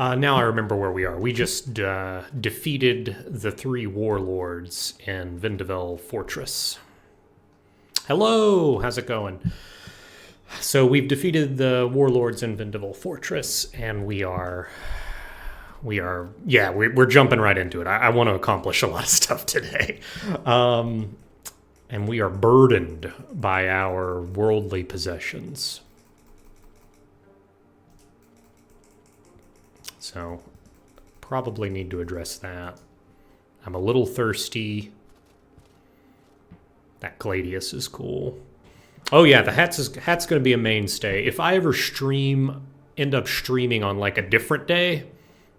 Now I remember where we are. We just defeated the 3 warlords in Vendeville Fortress. Hello, how's it going? So we've defeated the warlords in Vendeville Fortress, and we're jumping right into it. I want to accomplish a lot of stuff today. And we are burdened by our worldly possessions. So, probably need to address that. I'm a little thirsty. That Gladius is cool. Oh yeah, the hat's going to be a mainstay. If I ever end up streaming on like a different day,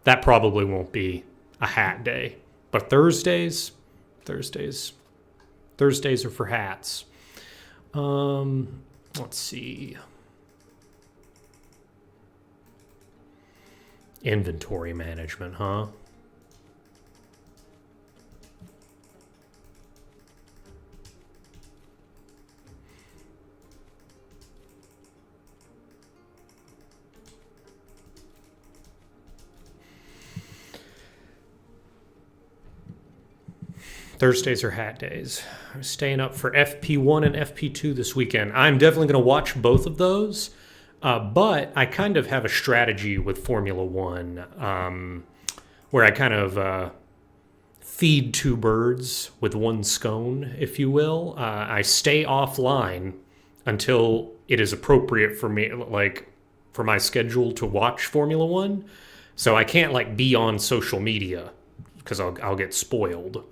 that probably won't be a hat day. But Thursdays are for hats. Let's see. Inventory management, huh? Thursdays are hat days. I'm staying up for FP1 and FP2 this weekend. I'm definitely going to watch both of those. But I kind of have a strategy with Formula One where I kind of feed 2 birds with 1 scone, if you will. I stay offline until it is appropriate for me, like for my schedule to watch Formula One. So I can't like be on social media because I'll get spoiled.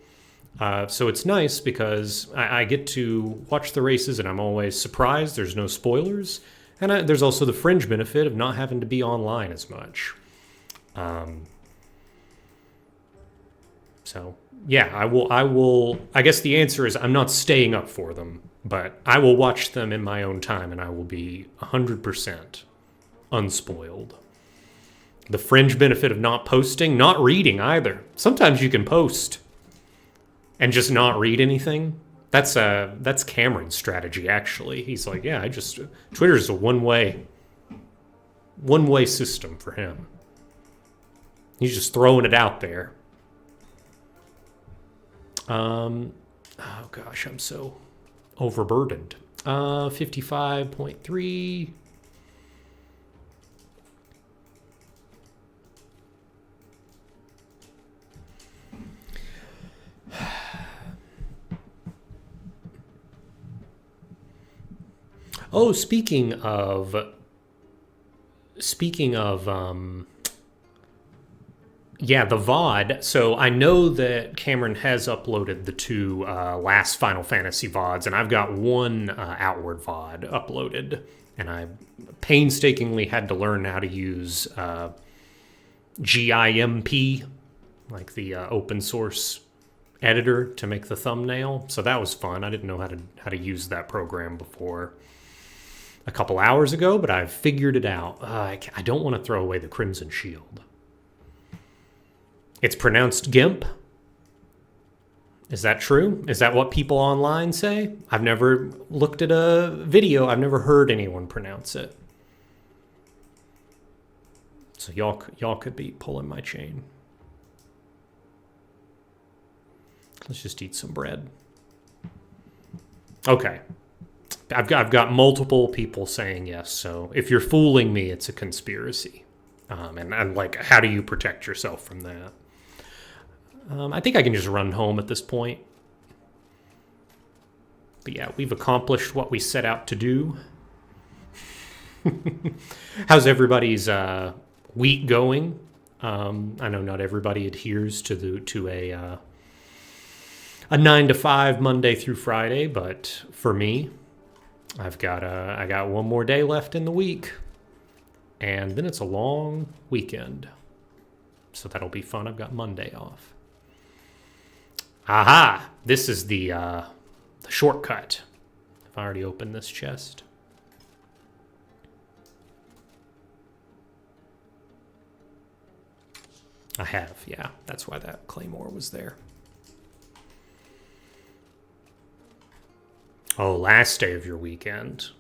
So it's nice because I get to watch the races and I'm always surprised there's no spoilers. And there's also the fringe benefit of not having to be online as much. So, yeah, I will. I guess the answer is I'm not staying up for them, but I will watch them in my own time and I will be 100% unspoiled. The fringe benefit of not posting, not reading either. Sometimes you can post and just not read anything. That's Cameron's strategy, actually. He's like, yeah, Twitter's a one-way system for him. He's just throwing it out there. Oh gosh, I'm so overburdened. 55.3. Oh, speaking of, the VOD. So I know that Cameron has uploaded the 2 last Final Fantasy VODs, and I've got 1 Outward VOD uploaded. And I painstakingly had to learn how to use GIMP, like the open source editor, to make the thumbnail. So that was fun. I didn't know how to use that program before a couple hours ago, but I've figured it out. I don't want to throw away the Crimson Shield. It's pronounced GIMP. Is that true? Is that what people online say? I've never looked at a video. I've never heard anyone pronounce it. So y'all could be pulling my chain. Let's just eat some bread. Okay. I've got multiple people saying yes, so if you're fooling me, it's a conspiracy. And I'm like, how do you protect yourself from that? I think I can just run home at this point. But yeah, we've accomplished what we set out to do. How's everybody's week going? I know not everybody adheres to a 9 to 5 Monday through Friday, but for me, I got 1 more day left in the week, and then it's a long weekend, so that'll be fun. I've got Monday off. Aha! This is the shortcut. I've already opened this chest. I have, yeah. That's why that claymore was there. Oh, last day of your weekend.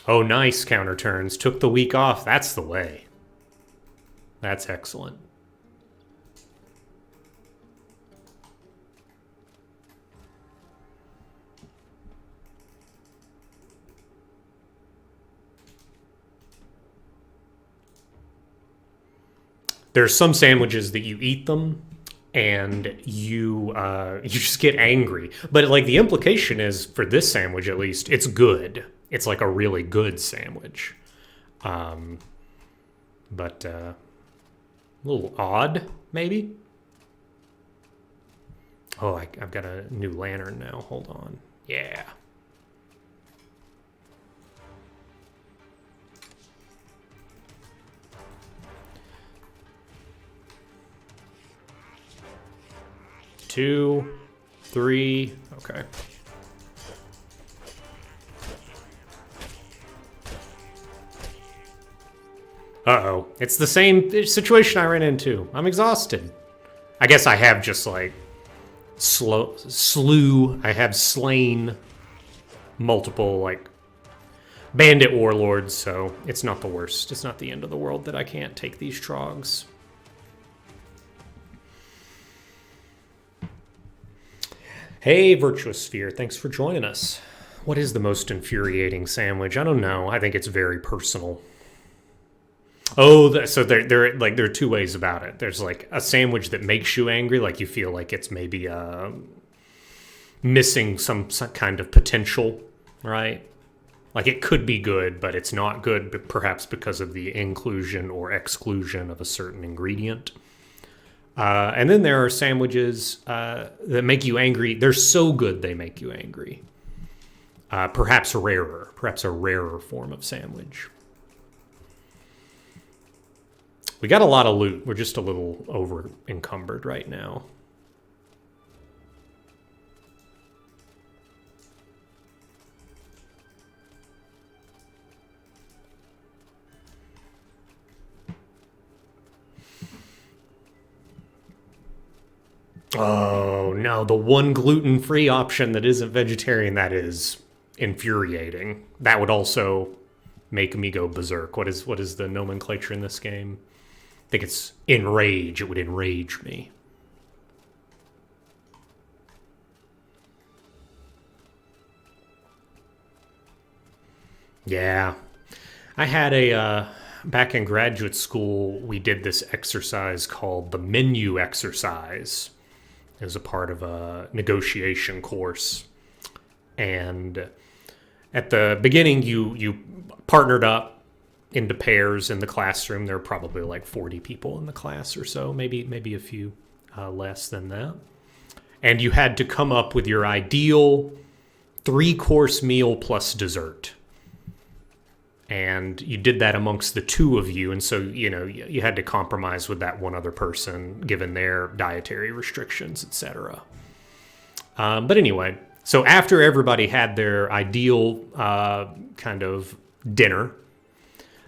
Oh, nice counter turns. Took the week off. That's the way. That's excellent. There's some sandwiches that you eat them and you just get angry. But like the implication is for this sandwich at least, it's good. It's like a really good sandwich. But a little odd, maybe. Oh, I've got a new lantern now. Hold on. Yeah. Two, three. Okay. Uh-oh. It's the same situation I ran into. I'm exhausted. I guess I have just like I have slain multiple like bandit warlords, so it's not the worst. It's not the end of the world that I can't take these trogs. Hey, Virtuous Sphere, thanks for joining us. What is the most infuriating sandwich? I don't know. I think it's very personal. Oh, so there are two ways about it. There's like a sandwich that makes you angry, like you feel like it's maybe missing some kind of potential, right? Like it could be good, but it's not good, but perhaps because of the inclusion or exclusion of a certain ingredient. And then there are sandwiches that make you angry. They're so good they make you angry. Perhaps a rarer form of sandwich. We got a lot of loot. We're just a little over encumbered right now. Oh, no, the one gluten-free option that isn't vegetarian, that is infuriating. That would also make me go berserk. What is the nomenclature in this game? I think it's enrage. It would enrage me. Yeah. I had back in graduate school, we did this exercise called the menu exercise. It was a part of a negotiation course. And at the beginning, you partnered up into pairs in the classroom. There were probably like 40 people in the class or so, maybe a few less than that. And you had to come up with your ideal 3-course meal plus dessert. And you did that amongst the two of you, and so you had to compromise with that one other person given their dietary restrictions, etc. But anyway, so after everybody had their ideal kind of dinner,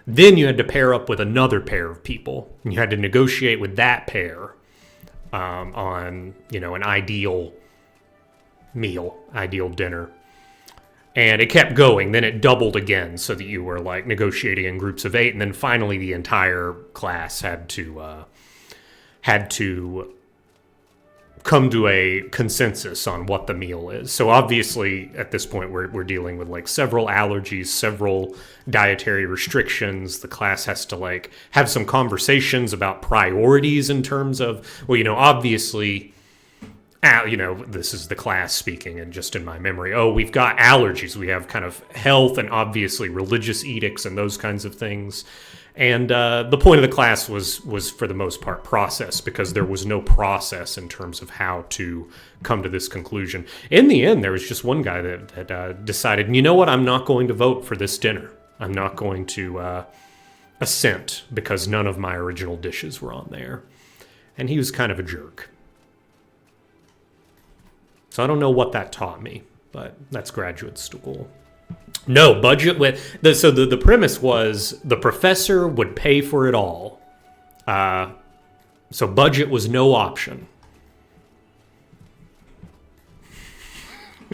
then you had to pair up with another pair of people, and you had to negotiate with that pair on an ideal meal, ideal dinner. And it kept going. Then it doubled again so that you were like negotiating in groups of 8. And then finally the entire class had to come to a consensus on what the meal is. So obviously at this point we're dealing with like several allergies, several dietary restrictions. The class has to like have some conversations about priorities in terms of, obviously, this is the class speaking, and just in my memory, we've got allergies. We have kind of health and obviously religious edicts and those kinds of things. And the point of the class was for the most part process, because there was no process in terms of how to come to this conclusion. In the end, there was just one guy that decided, you know what, I'm not going to vote for this dinner. I'm not going to assent because none of my original dishes were on there. And he was kind of a jerk. So I don't know what that taught me, but that's graduate school. No, budget with... The premise was the professor would pay for it all. So budget was no option.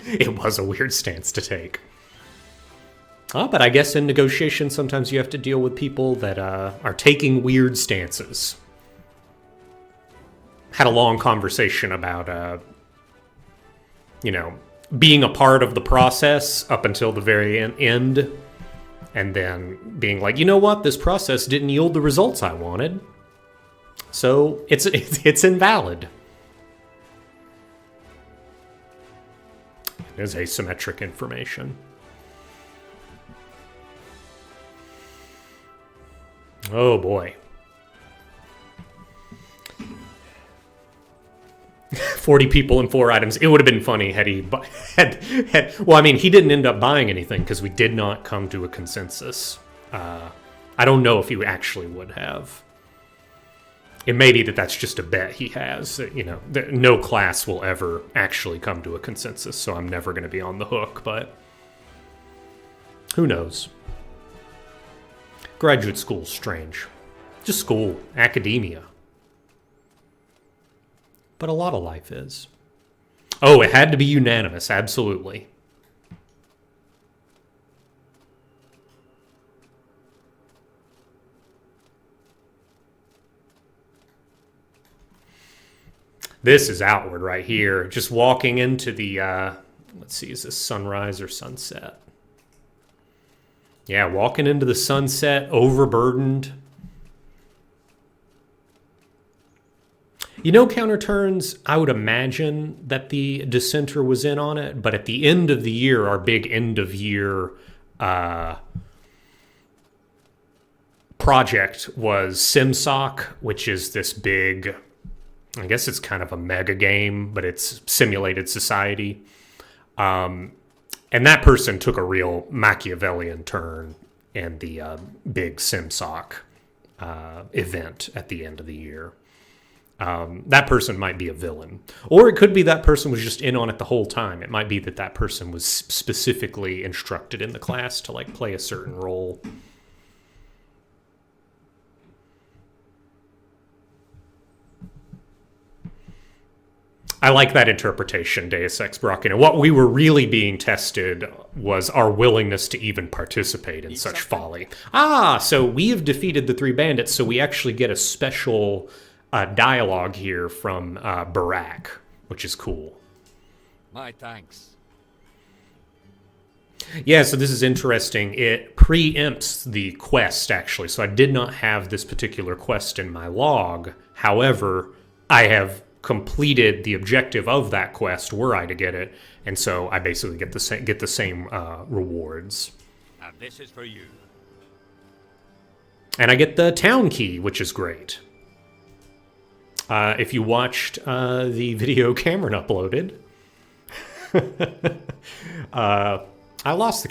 It was a weird stance to take. But I guess in negotiations, sometimes you have to deal with people that are taking weird stances. Had a long conversation about, being a part of the process up until the very end, and then being like, you know what, this process didn't yield the results I wanted, so it's invalid. It is asymmetric information. Oh boy. 40 people and 4 items. It would have been funny had he had well, I mean, he didn't end up buying anything because we did not come to a consensus. I don't know if he actually would have. It may be that that's just a bet he has. That, no class will ever actually come to a consensus, so I'm never going to be on the hook, but who knows? Graduate school's strange. Just school, academia. But a lot of life is. Oh, it had to be unanimous, absolutely. This is outward right here. Just walking into the, let's see, is this sunrise or sunset? Yeah, walking into the sunset, overburdened. Counter turns, I would imagine that the dissenter was in on it, but at the end of the year, our big end of year project was SimSoc, which is this big, I guess it's kind of a mega game, but it's simulated society. And that person took a real Machiavellian turn in the big SimSoc event at the end of the year. That person might be a villain. Or it could be that person was just in on it the whole time. It might be that person was specifically instructed in the class to play a certain role. I like that interpretation, Deus Ex Machina. What we were really being tested was our willingness to even participate in such folly. So we have defeated the 3 bandits, so we actually get a special dialogue here from Barack, which is cool. My thanks. Yeah, so this is interesting. It preempts the quest, actually. So I did not have this particular quest in my log. However, I have completed the objective of that quest were I to get it, and so I basically get the same rewards. And this is for you. And I get the town key, which is great. If you watched the video Cameron uploaded, I lost the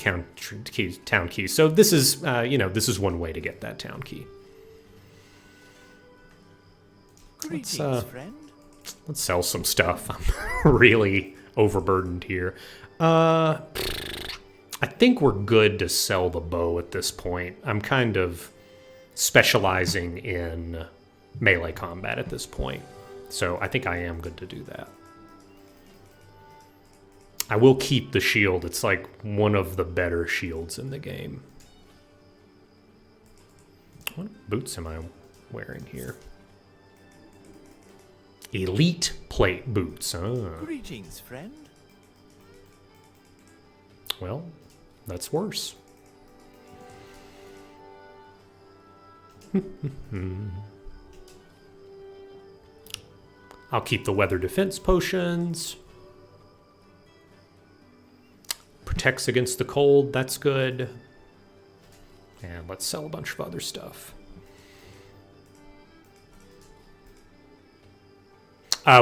town key. So this is this is one way to get that town key. Greetings, friend. Let's sell some stuff. I'm really overburdened here. I think we're good to sell the bow at this point. I'm kind of specializing in melee combat at this point, so I think I am good to do that. I will keep the shield. It's like one of the better shields in the game. What boots am I wearing here? Elite plate boots. Greetings, friend. Well, that's worse. I'll keep the weather defense potions. Protects against the cold, that's good. And let's sell a bunch of other stuff.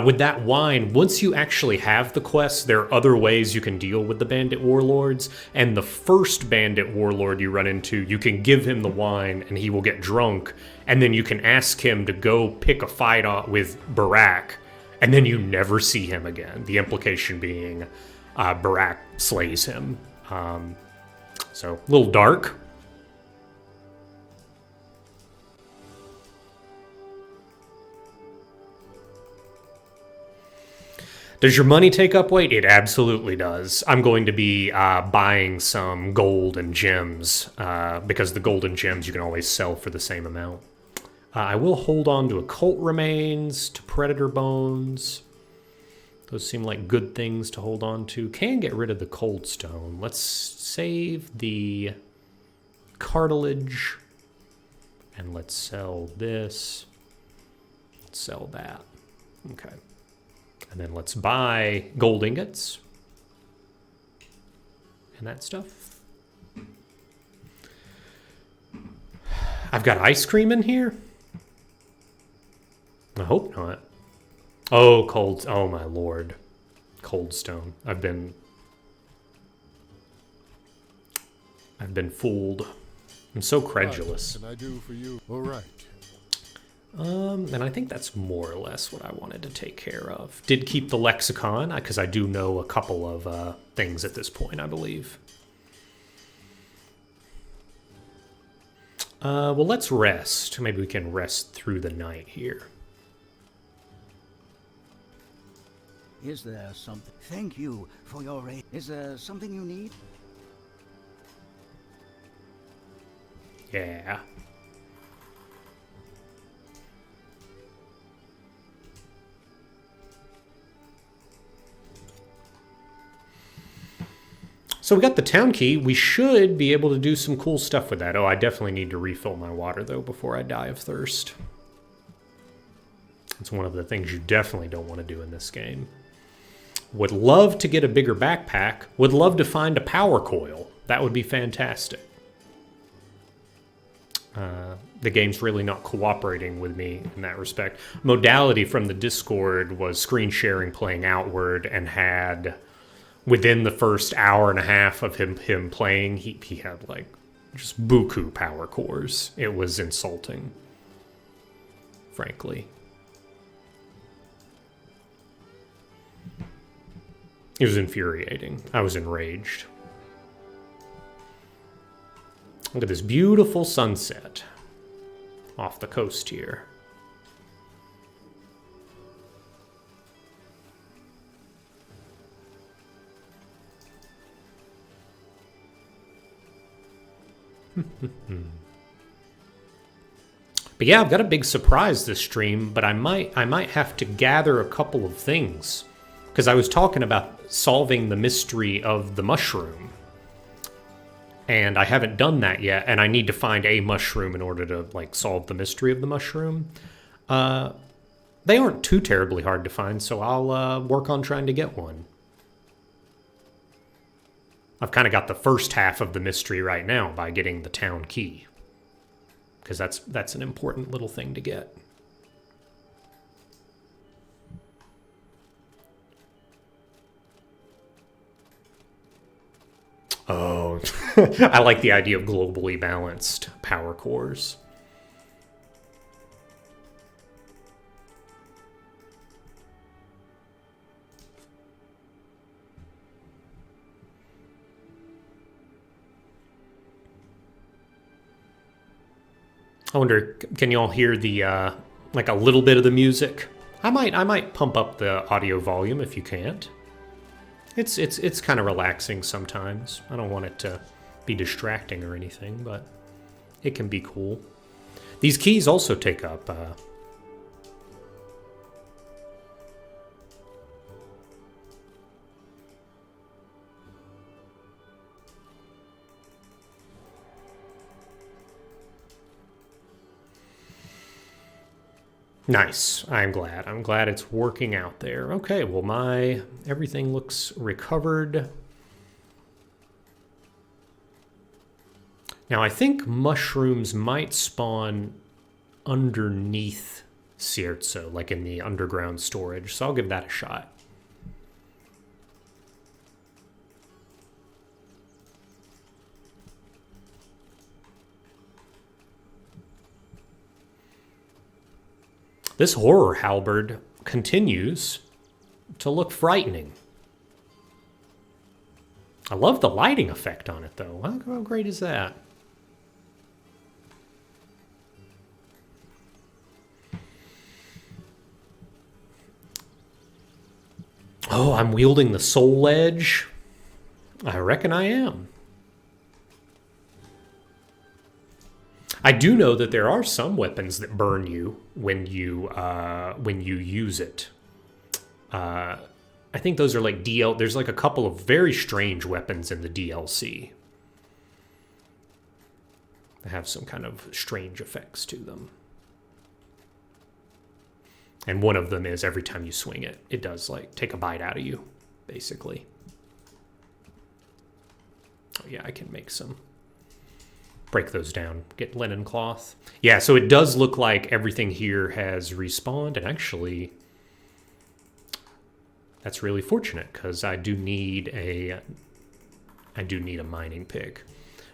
With that wine, once you actually have the quest, there are other ways you can deal with the bandit warlords. And the first bandit warlord you run into, you can give him the wine and he will get drunk. And then you can ask him to go pick a fight with Barack. And then you never see him again. The implication being Barack slays him. So a little dark. Does your money take up weight? It absolutely does. I'm going to be buying some gold and gems because the gold and gems you can always sell for the same amount. I will hold on to occult remains, to predator bones. Those seem like good things to hold on to. Can get rid of the cold stone. Let's save the cartilage. And let's sell this. Let's sell that. Okay. And then let's buy gold ingots. And that stuff. I've got ice cream in here? I hope not. Oh, cold. Oh, my lord. Cold stone. I've been fooled. I'm so credulous. What can I do for you? All right. And I think that's more or less what I wanted to take care of. Did keep the lexicon, because I do know a couple of things at this point, I believe. Well, let's rest. Maybe we can rest through the night here. Is there something? Thank you for your aid. Is there something you need? Yeah. So we got the town key. We should be able to do some cool stuff with that. Oh, I definitely need to refill my water, though, before I die of thirst. It's one of the things you definitely don't want to do in this game. Would love to get a bigger backpack. Would love to find a power coil. That would be fantastic. The game's really not cooperating with me in that respect. Modality from the Discord was screen sharing playing Outward and had, within the first hour and a half of him playing, he had like just buku power cores. It was insulting, frankly. It was infuriating. I was enraged. Look at this beautiful sunset off the coast here. But yeah, I've got a big surprise this stream, but I might have to gather a couple of things. Because I was talking about solving the mystery of the mushroom. And I haven't done that yet, and I need to find a mushroom in order to like solve the mystery of the mushroom. They aren't too terribly hard to find, so I'll work on trying to get one. I've kind of got the first half of the mystery right now by getting the town key. Because that's an important little thing to get. Oh, I like the idea of globally balanced power cores. I wonder, can you all hear the like a little bit of the music? I might pump up the audio volume if you can't. It's kind of relaxing sometimes. I don't want it to be distracting or anything, but it can be cool. These keys also take up Nice. I'm glad. I'm glad it's working out there. Okay, well everything looks recovered. Now I think mushrooms might spawn underneath Sierzo, like in the underground storage, so I'll give that a shot. This horror halberd continues to look frightening. I love the lighting effect on it, though. How great is that? Oh, I'm wielding the soul edge. I reckon I am. I do know that there are some weapons that burn you when you use it. I think those are like There's like a couple of very strange weapons in the DLC. They have some kind of strange effects to them. And one of them is every time you swing it, it does like take a bite out of you, basically. Oh yeah, I can make some. Break those down. Get linen cloth. Yeah, so it does look like everything here has respawned, and actually, that's really fortunate because I do need a mining pick.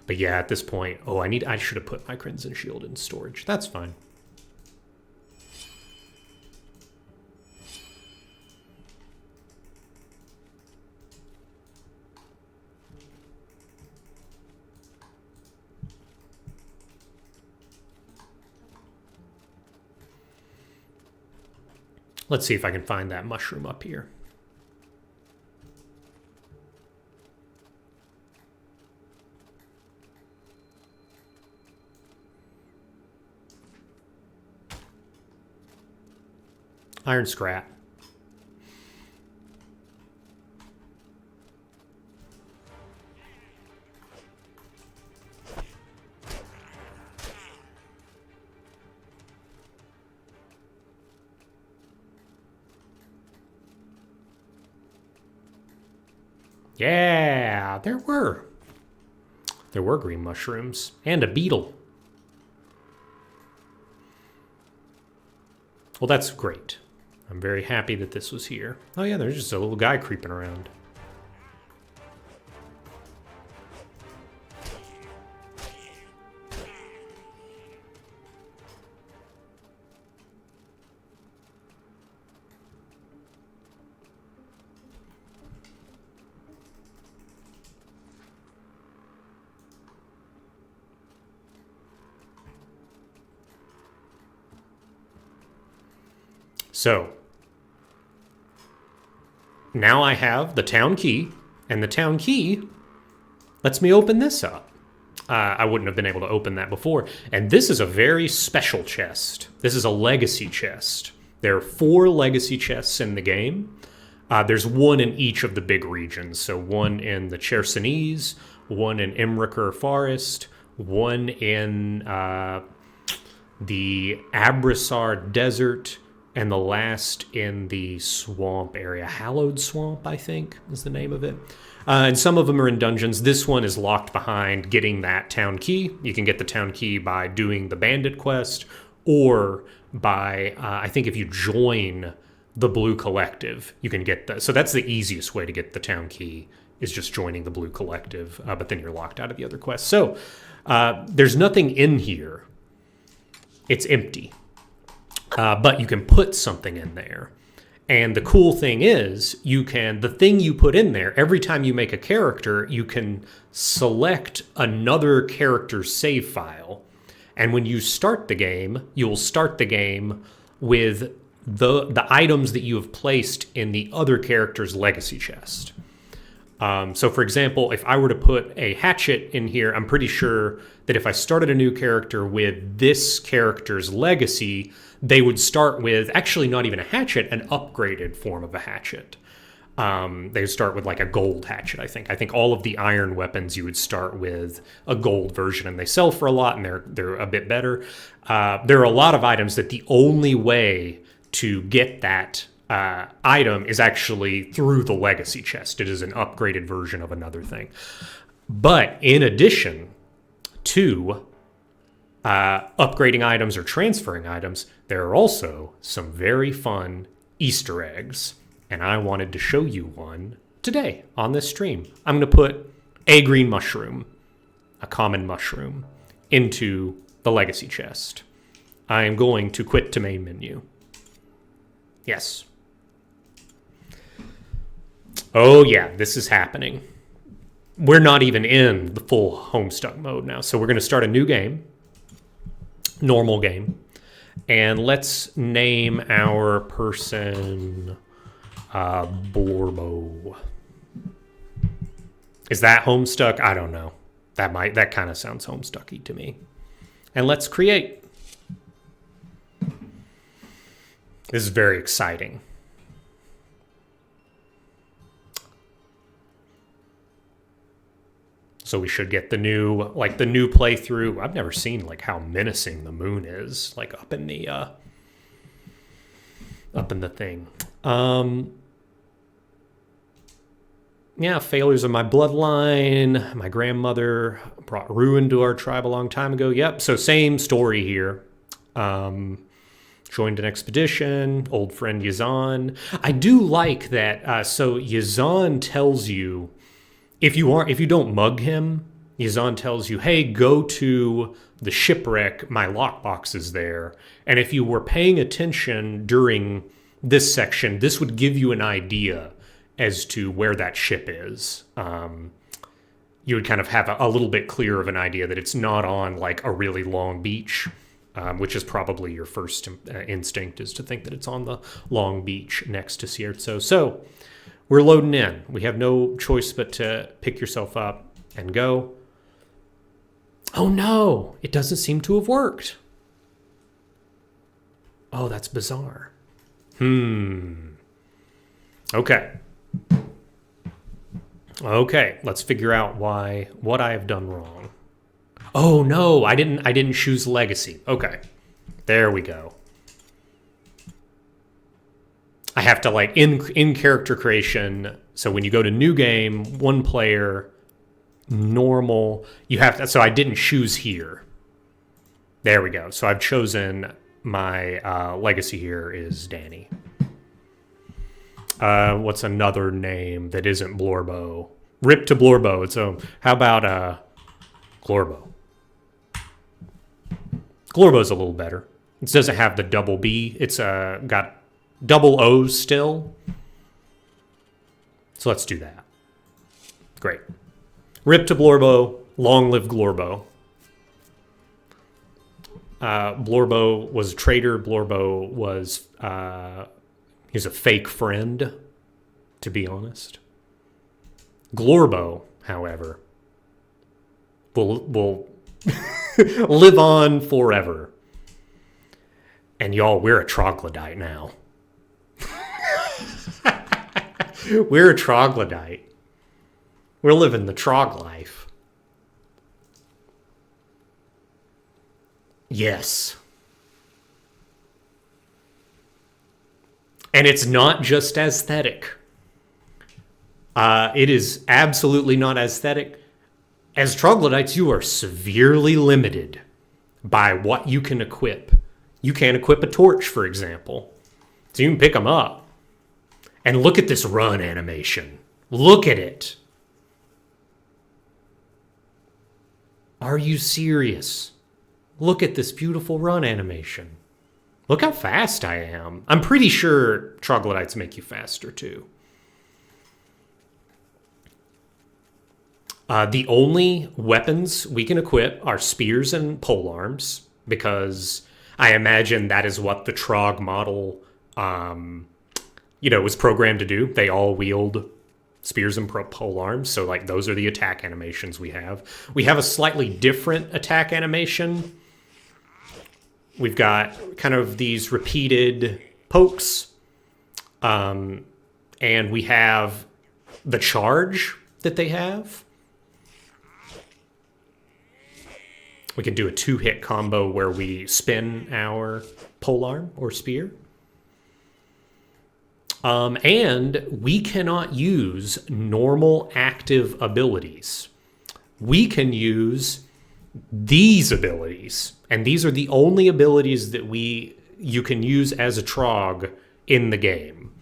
But yeah, at this point, I should have put my Crimson Shield in storage. That's fine. Let's see if I can find that mushroom up here. Iron scrap. Yeah, there were green mushrooms and a beetle. Well, that's great. I'm very happy that this was here. Oh yeah, there's just a little guy creeping around. So, now I have the town key, and the town key lets me open this up. I wouldn't have been able to open that before. And this is a very special chest. This is a legacy chest. There are 4 legacy chests in the game. There's one in each of the big regions. So one in the Chersonese, one in Imriker Forest, one in the Abrasar Desert, and the last in the swamp area. Hallowed Swamp, I think, is the name of it. And some of them are in dungeons. This one is locked behind getting that town key. You can get the town key by doing the bandit quest, or by, I think if you join the Blue Collective, you can get that. So that's the easiest way to get the town key, is just joining the Blue Collective, but then you're locked out of the other quests. So there's nothing in here. It's empty. But you can put something in there. And the cool thing is, the thing you put in there, every time you make a character, you can select another character's save file. And when you start the game, you'll start the game with the items that you have placed in the other character's legacy chest. So for example, if I were to put a hatchet in here, I'm pretty sure that if I started a new character with this character's legacy, they would start with, actually not even a hatchet, an upgraded form of a hatchet. They would start with like a gold hatchet, I think. I think all of the iron weapons you would start with a gold version, and they sell for a lot, and they're a bit better. There are a lot of items that the only way to get that item is actually through the legacy chest. It is an upgraded version of another thing. But in addition to upgrading items or transferring items, there are also some very fun Easter eggs. And I wanted to show you one today on this stream. I'm going to put a green mushroom, a common mushroom, into the legacy chest. I am going to quit to main menu. Yes. Oh yeah, this is happening. We're not even in the full Homestuck mode now. So we're going to start a new game. Normal game. And let's name our person Blorbo. Is that Homestuck? I don't know. That kind of sounds Homestucky to me. And let's create. This is very exciting. So we should get the new playthrough. I've never seen like how menacing the moon is, like up in the thing. Yeah, failures of my bloodline. My grandmother brought ruin to our tribe a long time ago. Yep, so same story here. Joined an expedition, old friend Yazan. I do like that. So Yazan tells you, if you don't mug him, Yazan tells you, hey, go to the shipwreck. My lockbox is there. And if you were paying attention during this section, this would give you an idea as to where that ship is. You would kind of have a little bit clearer of an idea that it's not on like a really long beach, which is probably your first instinct, is to think that it's on the long beach next to Sierzo. So we're loading in. We have no choice but to pick yourself up and go. Oh no, it doesn't seem to have worked. Oh, that's bizarre. Okay. Okay, let's figure out what I have done wrong. Oh no, I didn't choose legacy. Okay. There we go. I have to like in character creation. So when you go to new game, one player, normal, you have to, so I didn't choose here. There we go. So I've chosen my legacy here is Danny. What's another name that isn't Blorbo? Rip to Blorbo. So how about Glorbo? Glorbo's a little better. It doesn't have the double B. It's got double O's still. So let's do that. Great. Rip to Blorbo. Long live Glorbo. Blorbo was a traitor. Blorbo was he's a fake friend, to be honest. Glorbo, however, will live on forever. And y'all, we're a Troglodyte now. We're a Troglodyte. We're living the trog life. Yes. And it's not just aesthetic. It is absolutely not aesthetic. As Troglodytes, you are severely limited by what you can equip. You can't equip a torch, for example. So you can pick them up. And look at this run animation. Look at it. Are you serious? Look at this beautiful run animation. Look how fast I am. I'm pretty sure Troglodytes make you faster too. The only weapons we can equip are spears and polearms, because I imagine that is what the Trog model, was programmed to do. They all wield spears and polearms, so like those are the attack animations we have. We have a slightly different attack animation. We've got kind of these repeated pokes, and we have the charge that they have. We can do a 2-hit combo where we spin our polearm or spear. And we cannot use normal active abilities. We can use these abilities. And these are the only abilities that you can use as a Trog in the game.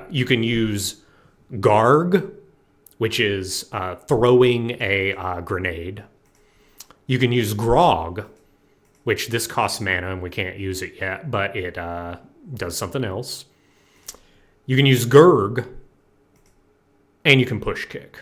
You can use Garg, which is throwing a grenade. You can use Grog, which this costs mana and we can't use it yet, but it does something else. You can use Gurg, and you can push kick.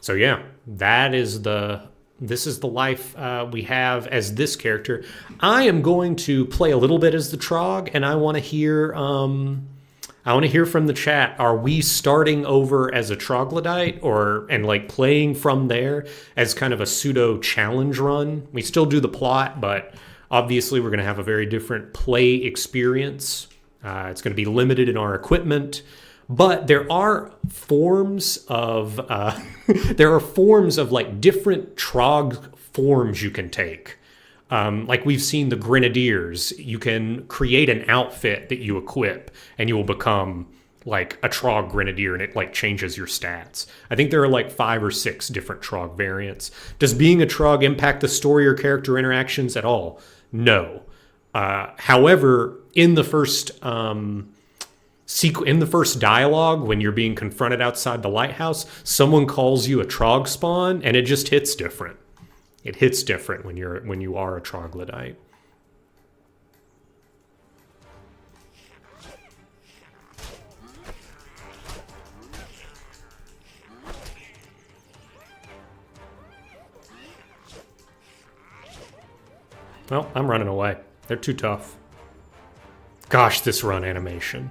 So yeah, that is the this is the life we have as this character. I am going to play a little bit as the Trog, and I want to hear from the chat. Are we starting over as a Troglodyte and like playing from there as kind of a pseudo challenge run? We still do the plot, but obviously we're going to have a very different play experience. It's going to be limited in our equipment, but there are forms of like different Trog forms you can take. Like we've seen the Grenadiers, you can create an outfit that you equip and you will become like a Trog Grenadier, and it like changes your stats. I think there are like 5 or 6 different Trog variants. Does being a Trog impact the story or character interactions at all? No. However, in the first dialogue, when you're being confronted outside the lighthouse, someone calls you a Trog spawn, and it just hits different. It hits different when you are a Troglodyte. Well, I'm running away. They're too tough. Gosh, this run animation.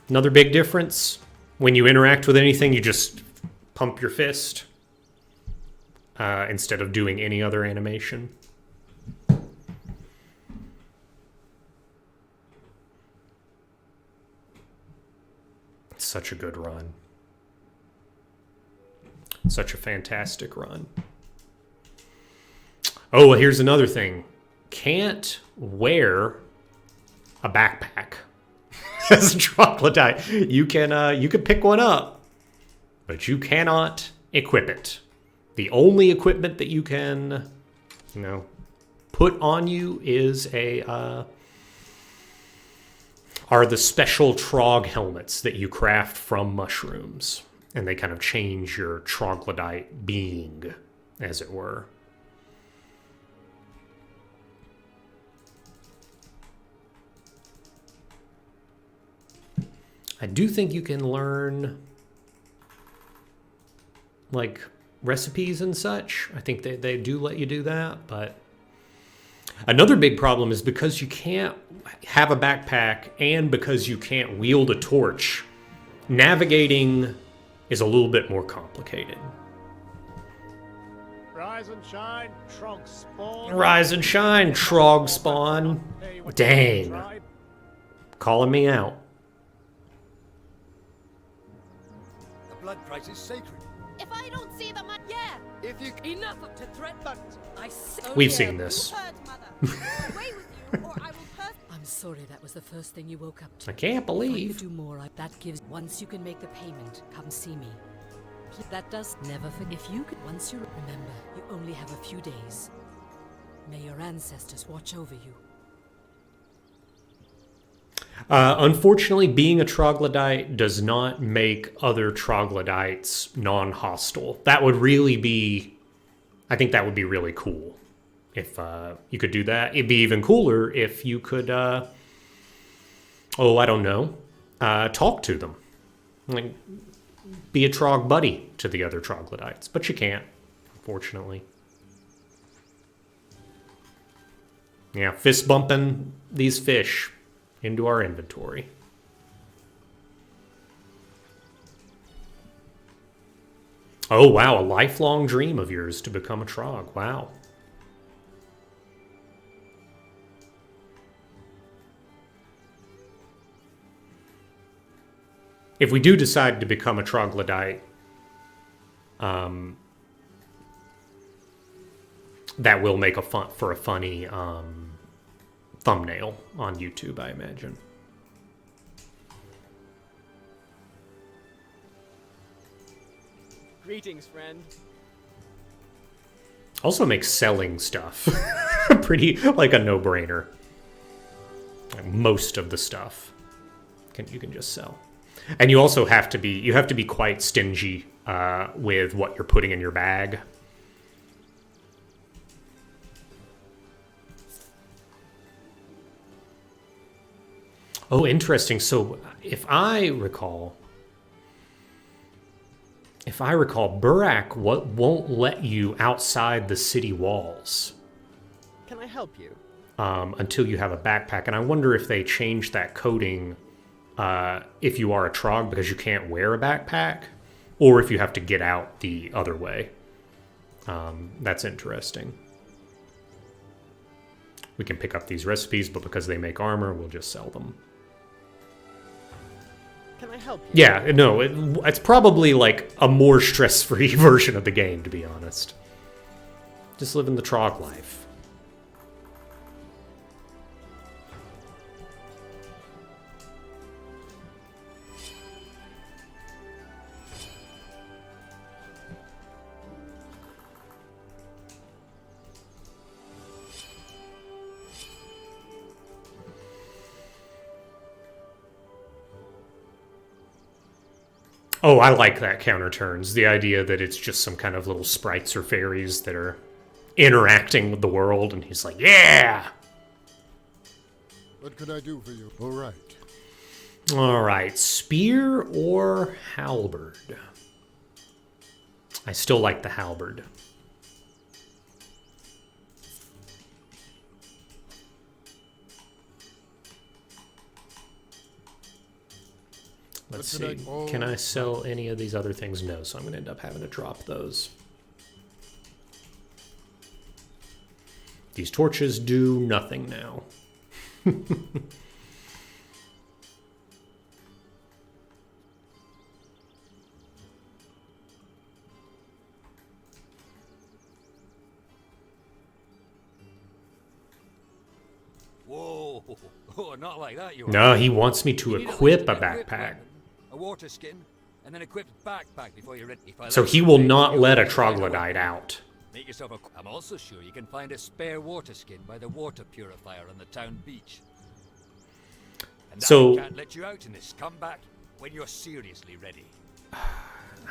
Another big difference, when you interact with anything, you just pump your fist instead of doing any other animation. It's such a good run. Such a fantastic run. Oh, well, here's another thing. Can't wear a backpack. As a Troglodyte, you can pick one up, but you cannot equip it. The only equipment that you can, put on you is are the special Trog helmets that you craft from mushrooms, and they kind of change your Troglodyte being, as it were. I do think you can learn, like, recipes and such. I think they do let you do that, but another big problem is because you can't have a backpack and because you can't wield a torch, navigating is a little bit more complicated. Rise and shine, Trog spawn. Rise and shine, Trog spawn. Dang. Calling me out. Blood price is sacred. If I don't see the money, yeah. If you Enough of to threaten. We've seen this. Heard, mother. Away with you, or I will curse. I'm sorry that was the first thing you woke up to. I can't If I believe. could do more, that gives. Once you can make the payment, come see me. That does never forget. If you could, once you remember, you only have a few days. May your ancestors watch over you. Unfortunately, being a Troglodyte does not make other Troglodytes non-hostile. That would really be... I think that would be really cool if you could do that. It'd be even cooler if you could, I don't know, talk to them. Like, be a Trog buddy to the other Troglodytes. But you can't, unfortunately. Yeah, fist bumping these fish into our inventory. Oh, wow, a lifelong dream of yours to become a Trog. Wow. If we do decide to become a Troglodyte, that will make for a funny thumbnail on YouTube, I imagine. Greetings, friend. Also makes selling stuff pretty like a no-brainer. Like most of the stuff you can just sell. And you also have to be quite stingy with what you're putting in your bag. Oh, interesting. So if I recall, Burak won't let you outside the city walls Can I help you? until you have a backpack. And I wonder if they changed that coding if you are a trog because you can't wear a backpack, or if you have to get out the other way. That's interesting. We can pick up these recipes, but because they make armor, we'll just sell them. Can I help you? Yeah, no, it's probably like a more stress-free version of the game, to be honest. Just living the trog life. Oh, I like that counter turns. The idea that it's just some kind of little sprites or fairies that are interacting with the world, and he's like, yeah! What can I do for you? All right. All right, spear or halberd? I still like the halberd. Let's see. Can I sell any of these other things? No, so I'm going to end up having to drop those. These torches do nothing now. Whoa! Oh, not like that, you No, he wants me to You need at equip least a an equipped backpack. weapon, a water skin, and then equipped backpack before you're ready. If I So let he you will take not you let a away right away. troglodyte out. Make yourself a. I'm also sure you can find a spare water skin by the water purifier on the town beach. And that So- can't let you out in this. Come back when you're seriously ready. I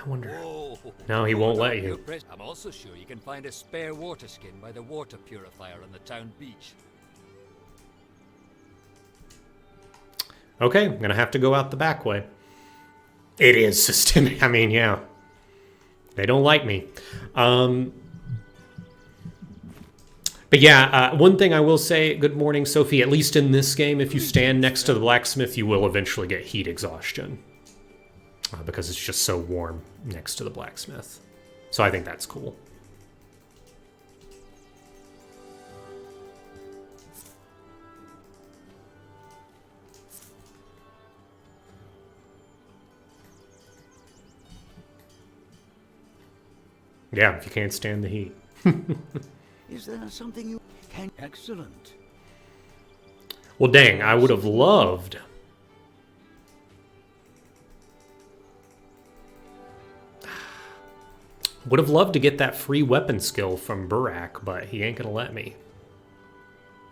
wonder. Whoa! No, he won't Hold let on, you. you're pres- I'm also sure you can find a spare water skin by the water purifier on the town beach. Okay, I'm going to have to go out the back way. It is systemic. I mean, yeah. They don't like me. But yeah, one thing I will say, good morning, Sophie, at least in this game, if you stand next to the blacksmith, you will eventually get heat exhaustion. Because it's just so warm next to the blacksmith. So I think that's cool. Yeah, if you can't stand the heat. Is there something you can... Excellent. Well, dang, I would have loved... Would have loved to get that free weapon skill from Burak, but he ain't gonna let me.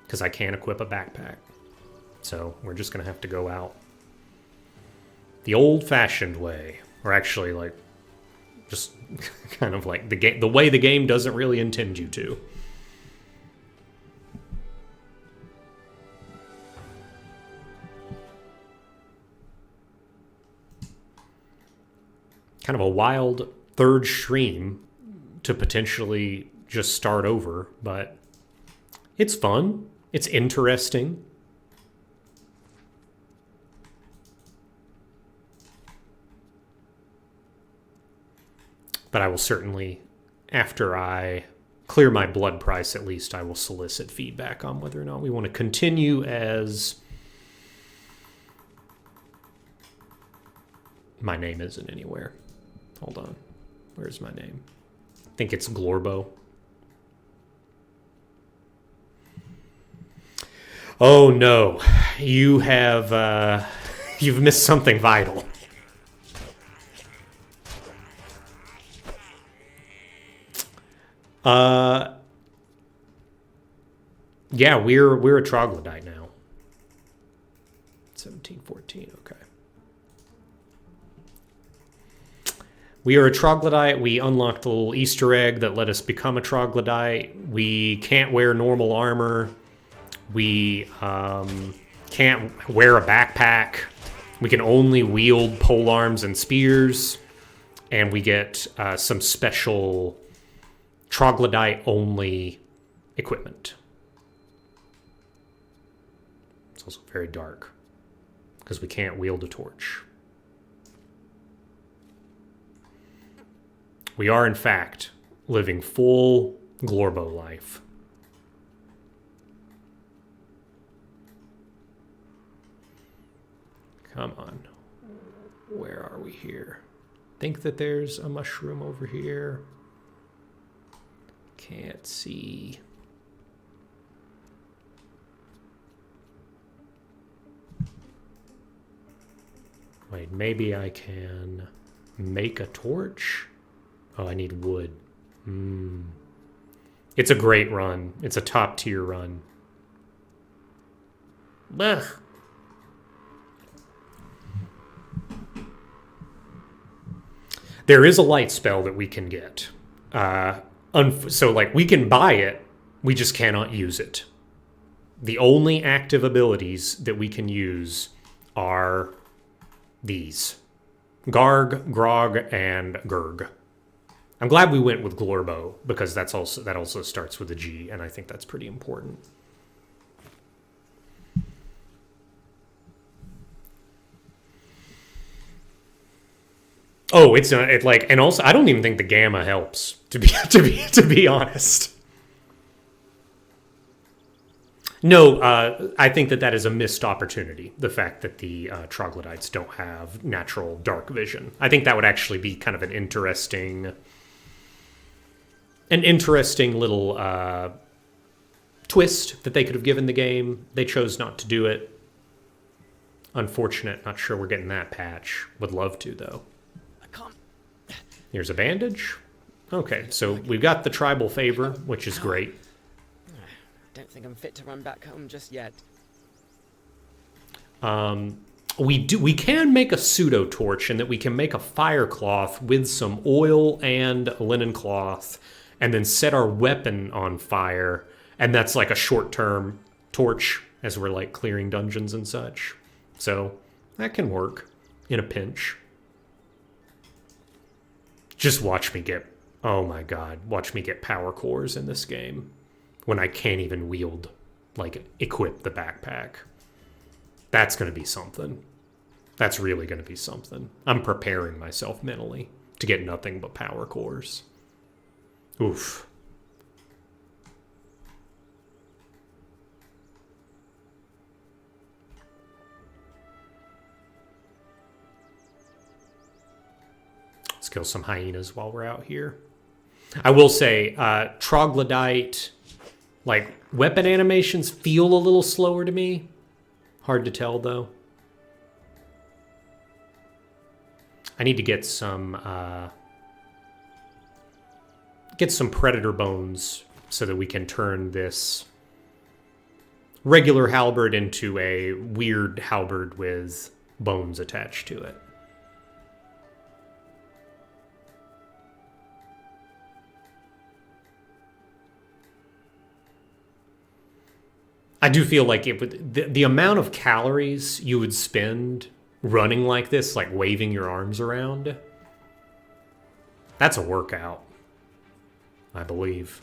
Because I can't equip a backpack. So we're just gonna have to go out the old-fashioned way. Or actually, like, just kind of like the way the game doesn't really intend you to. Kind of a wild third stream to potentially just start over, but it's fun. It's interesting. But I will certainly, after I clear my blood price at least, I will solicit feedback on whether or not we want to continue as... My name isn't anywhere. Hold on. Where's my name? I think it's Glorbo. Oh no. You have, you've missed something vital. Yeah, we're a troglodyte now. 1714, okay. We are a Troglodyte. We unlocked a little Easter egg that let us become a Troglodyte. We can't wear normal armor. We can't wear a backpack. We can only wield polearms and spears. And we get some special Troglodyte-only equipment. It's also very dark because we can't wield a torch. We are, in fact, living full Glorbo life. Come on. Where are we here? Think that there's a mushroom over here. Can't see. Wait, maybe I can make a torch? Oh, I need wood. It's a great run. It's a top tier run. Blech. There is a light spell that we can get. So, like, we can buy it. We just cannot use it. The only active abilities that we can use are these. Garg, Grog, and Gurg. I'm glad we went with Glorbo, because that also starts with a G, and I think that's pretty important. Oh, it's not, and also I don't even think the gamma helps, to be honest. No, I think that is a missed opportunity. The fact that the Troglodytes don't have natural dark vision. I think that would actually be kind of an interesting little twist that they could have given the game. They chose not to do it. Unfortunate. Not sure we're getting that patch. Would love to, though. I can't. Here's a bandage. Okay, so we've got the tribal favor, which is great. Don't think I'm fit to run back home just yet. We can make a pseudo torch, and that we can make a fire cloth with some oil and linen cloth, and then set our weapon on fire, and that's like a short-term torch as we're like clearing dungeons and such. So that can work in a pinch. Just watch me get, oh my god, watch me get power cores in this game when I can't even wield, equip the backpack. That's going to be something. That's really going to be something. I'm preparing myself mentally to get nothing but power cores. Oof. Let's kill some hyenas while we're out here. I will say, Troglodyte, weapon animations feel a little slower to me. Hard to tell, though. I need to get some predator bones so that we can turn this regular halberd into a weird halberd with bones attached to it. I do feel like it would, the amount of calories you would spend running like this, waving your arms around, that's a workout, I believe.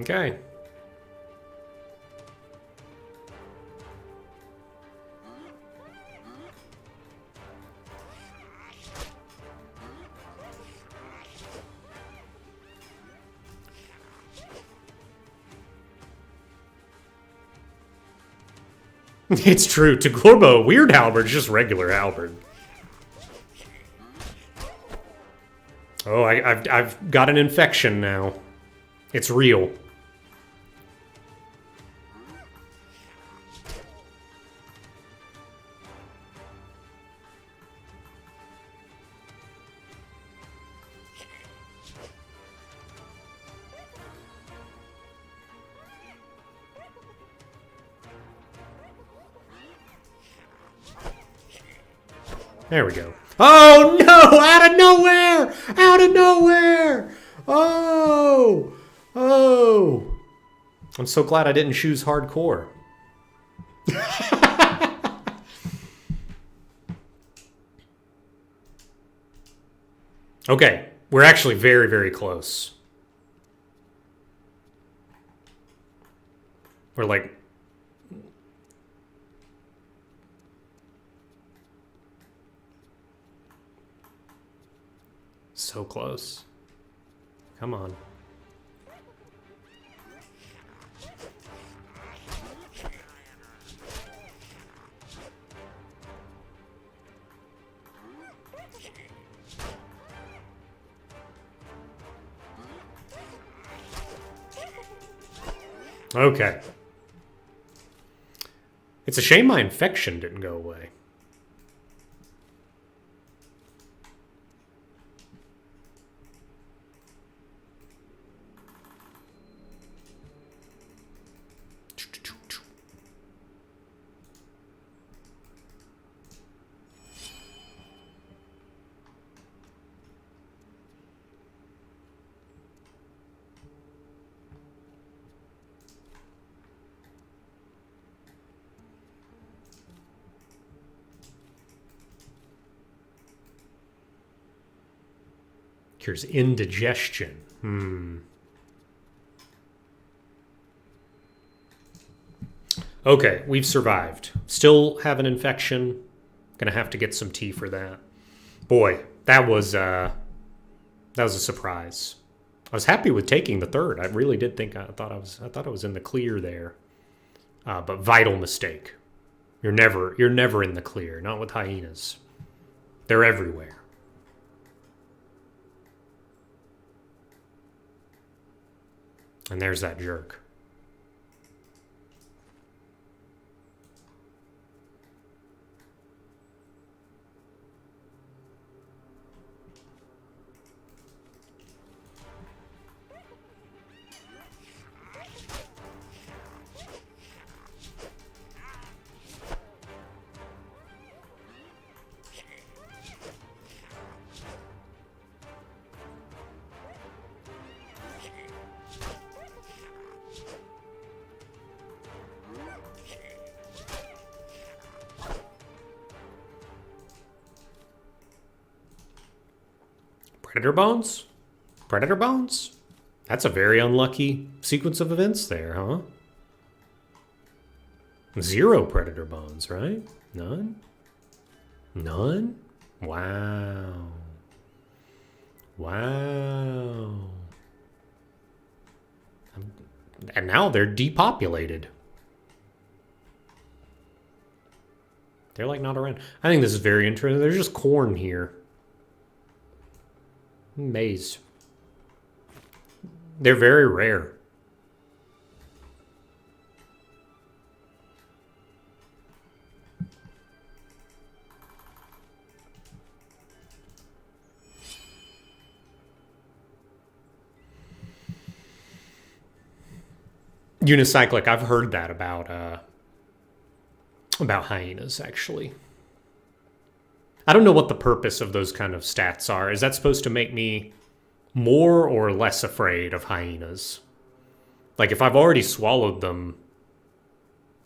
Okay. It's true. To Glorbo, weird halberd is just regular halberd. Oh, I've got an infection now. It's real. There we go. Oh no! Out of nowhere! Out of nowhere! Oh! Oh! I'm so glad I didn't choose hardcore. Okay, we're actually very, very close. We're like... so close. Come on. Okay. It's a shame my infection didn't go away. Cures indigestion. Okay, we've survived. Still have an infection. Gonna have to get some tea for that. Boy, that was a surprise. I was happy with taking the third. I really did think I thought I was in the clear there. But vital mistake. You're never in the clear. Not with hyenas. They're everywhere. And there's that jerk. Predator bones? Predator bones? That's a very unlucky sequence of events there, huh? 0 predator bones, right? None? None? Wow. Wow. And now they're depopulated. They're like not around. I think this is very interesting. There's just corn here. Maize. They're very rare. Unicyclic, I've heard that about hyenas, actually. I don't know what the purpose of those kind of stats are. Is that supposed to make me more or less afraid of hyenas? Like, if I've already swallowed them,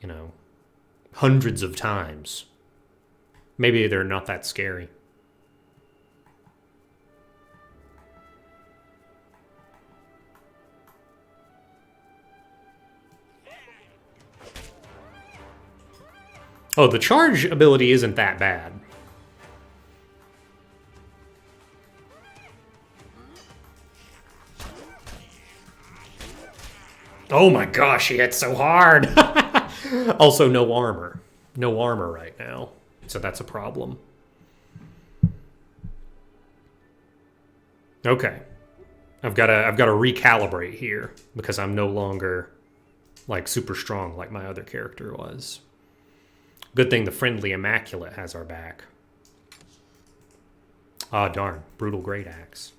you know, hundreds of times, maybe they're not that scary. Oh, the charge ability isn't that bad. Oh my gosh, he hit so hard. Also, no armor. No armor right now. So that's a problem. Okay. I've got to recalibrate here because I'm no longer like super strong like my other character was. Good thing the friendly Immaculate has our back. Ah, darn. Brutal Great Axe.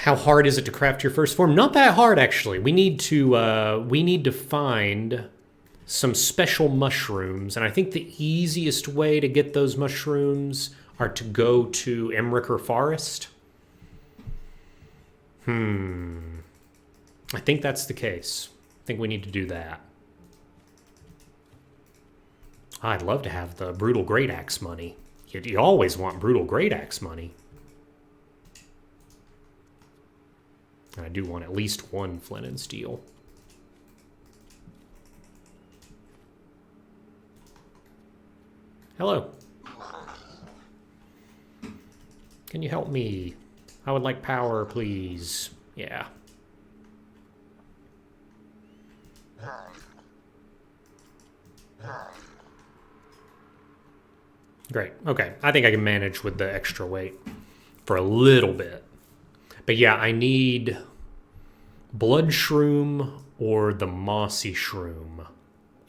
How hard is it to craft your first form? Not that hard, actually. We need to find some special mushrooms, and I think the easiest way to get those mushrooms are to go to Emricker Forest. I think that's the case. I think we need to do that. I'd love to have the Brutal Great Axe money. You always want Brutal Great Axe money. I do want at least one flint and steel. Hello. Can you help me? I would like power, please. Yeah. Great. Okay. I think I can manage with the extra weight for a little bit. But yeah, I need blood shroom or the mossy shroom.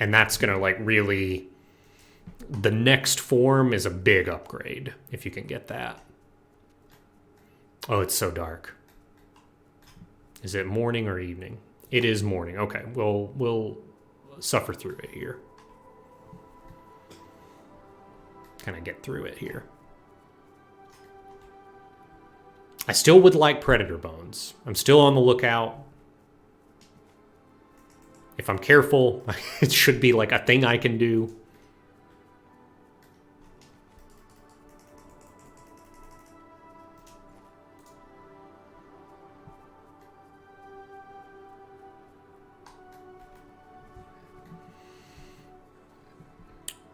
And that's going to like really... The next form is a big upgrade if you can get that. Oh, it's so dark. Is it morning or evening? It is morning. Okay, we'll suffer through it here. Kind of get through it here. I still would like predator bones. I'm still on the lookout. If I'm careful, it should be like a thing I can do.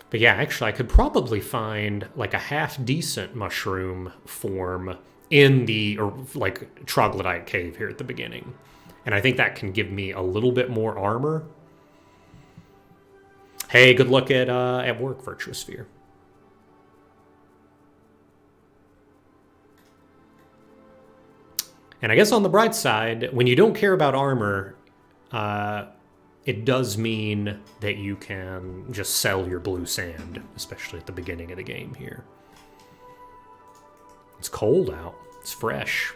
But yeah, actually, I could probably find like a half-decent mushroom form in the like Troglodyte cave here at the beginning. And I think that can give me a little bit more armor. Hey, good luck at work, Virtuous Sphere. And I guess on the bright side, when you don't care about armor, it does mean that you can just sell your blue sand, especially at the beginning of the game here. It's cold out. It's fresh.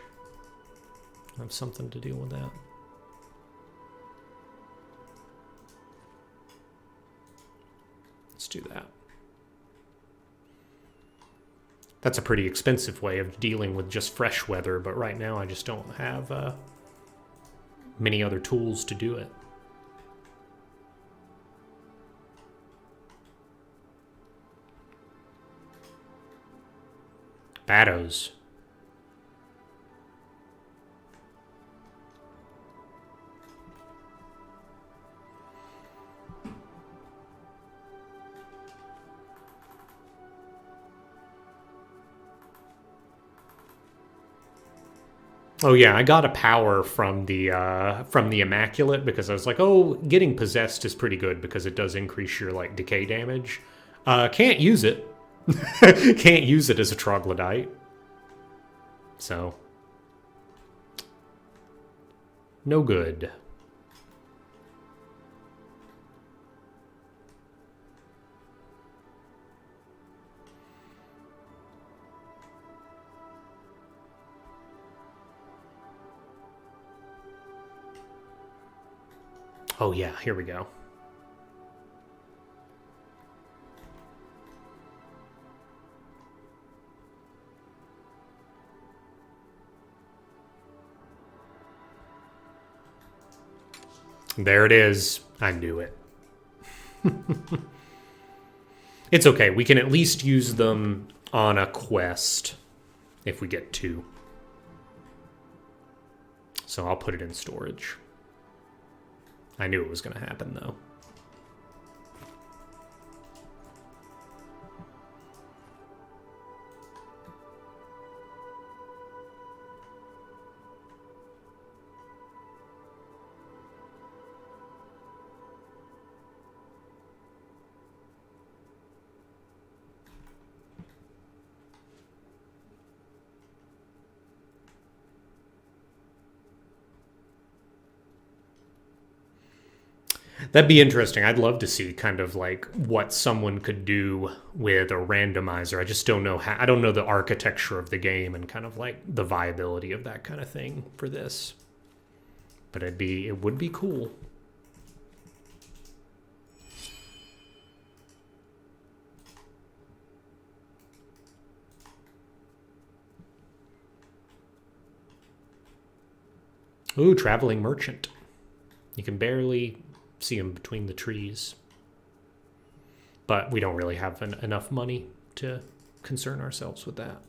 I have something to deal with that. Let's do that. That's a pretty expensive way of dealing with just fresh weather, but right now I just don't have many other tools to do it. Baddos. Oh yeah, I got a power from the Immaculate because I was like, oh, getting possessed is pretty good because it does increase your like decay damage. Can't use it. Can't use it as a Troglodyte. So. No good. Oh yeah, here we go. There it is. I knew it. It's okay. We can at least use them on a quest if we get 2. So I'll put it in storage. I knew it was going to happen, though. That'd be interesting. I'd love to see kind of like what someone could do with a randomizer. I just don't know how. I don't know the architecture of the game and kind of like the viability of that kind of thing for this. But it would be cool. Ooh, traveling merchant. You can barely see him between the trees. But we don't really have enough money to concern ourselves with that.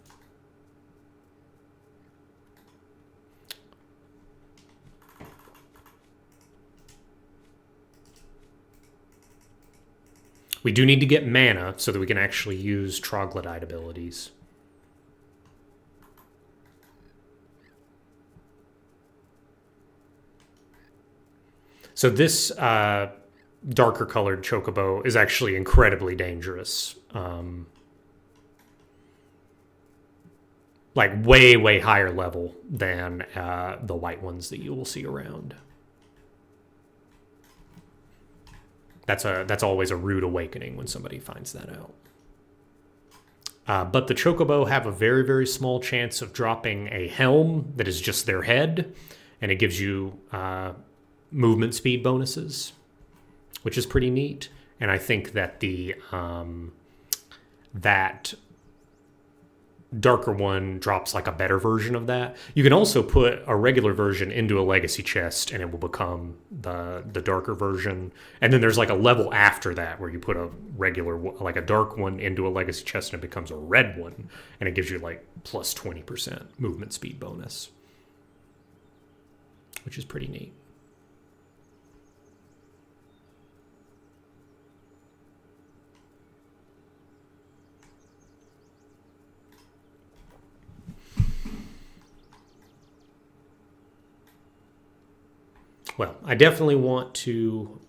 We do need to get mana so that we can actually use Troglodyte abilities. So this darker colored chocobo is actually incredibly dangerous. Like way, way higher level than the white ones that you will see around. That's always a rude awakening when somebody finds that out. But the chocobo have a very, very small chance of dropping a helm that is just their head, and it gives you movement speed bonuses, which is pretty neat. And I think that the that darker one drops like a better version of that. You can also put a regular version into a legacy chest and it will become the darker version. And then there's like a level after that where you put a regular, like a dark one into a legacy chest and it becomes a red one. And it gives you like plus 20% movement speed bonus, which is pretty neat. Well, I definitely want to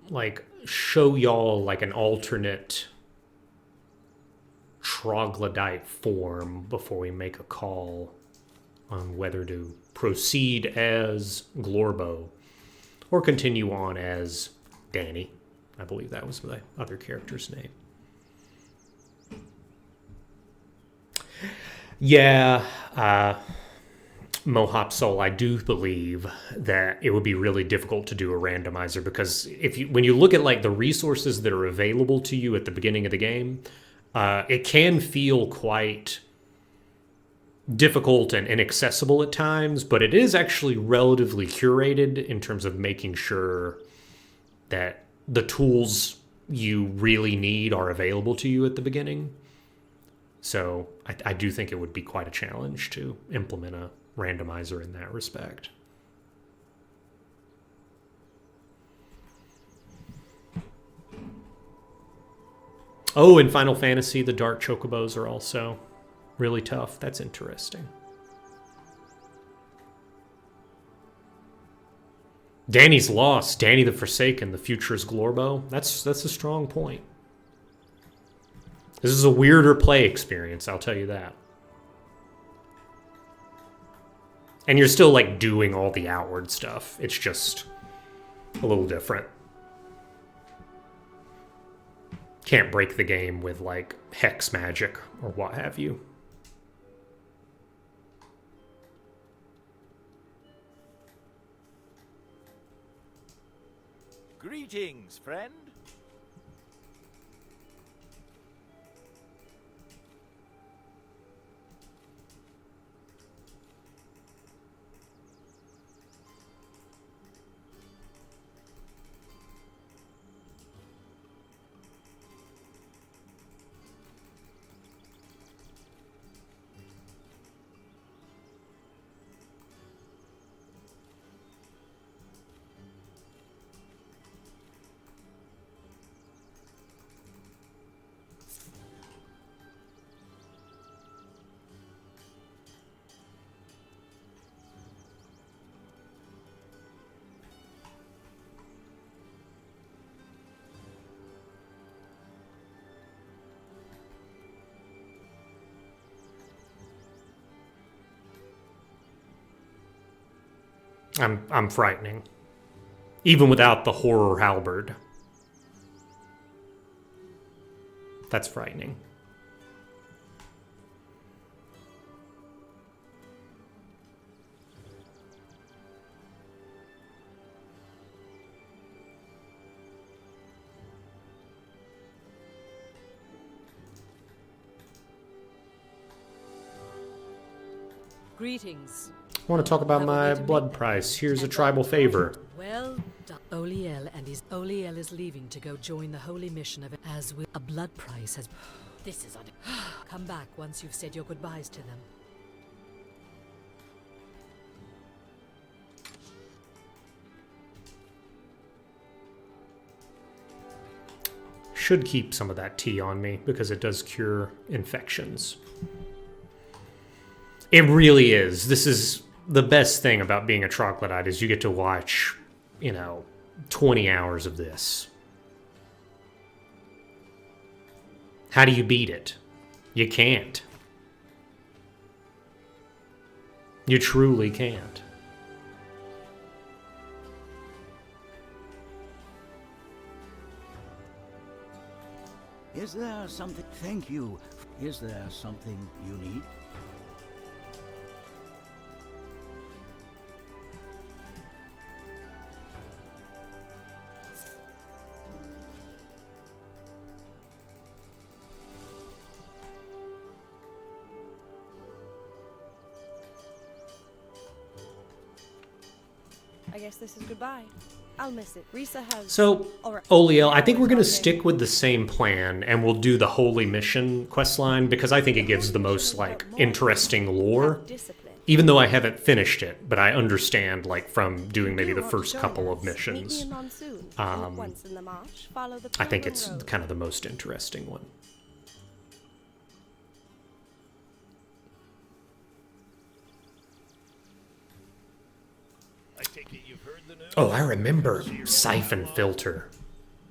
like show y'all like an alternate Troglodyte form before we make a call on whether to proceed as Glorbo or continue on as Danny. I believe that was the other character's name. Yeah, Mohop Soul, I do believe that it would be really difficult to do a randomizer because when you look at like the resources that are available to you at the beginning of the game, it can feel quite difficult and inaccessible at times, but it is actually relatively curated in terms of making sure that the tools you really need are available to you at the beginning. So I do think it would be quite a challenge to implement a randomizer in that respect. Oh, in Final Fantasy, the Dark Chocobos are also really tough. That's interesting. Danny's lost. Danny the Forsaken, the future's Glorbo. That's a strong point. This is a weirder play experience, I'll tell you that. And you're still, like, doing all the outward stuff. It's just a little different. Can't break the game with, like, hex magic or what have you. Greetings, friend. I'm frightening. even without the horror halberd. That's frightening. Greetings. I want to talk about I will my need to blood make that price. payment. Here's a And tribal favor. Well done. Oliel is leaving to go join the holy mission of as with a blood price has. This is come back once you've said your goodbyes to them. Should keep some of that tea on me because it does cure infections. It really is. This is the best thing about being a troglodyte is you get to watch, 20 hours of this. How do you beat it? You can't. You truly can't. Is there something? Thank you. Is there something you need? I guess this is goodbye. I'll miss it. Risa has. So, Alright. Oliel, I think we're going to stick with the same plan and we'll do the Holy Mission questline because I think it gives the most, interesting lore. Discipline. Even though I haven't finished it, but I understand, from doing maybe the first couple of Meet me missions. in Monsoon. And once in the Marsh, follow the I think Pilgrim it's Road. kind of the most interesting one. I take it you've heard the news? Oh, I remember Siphon Filter.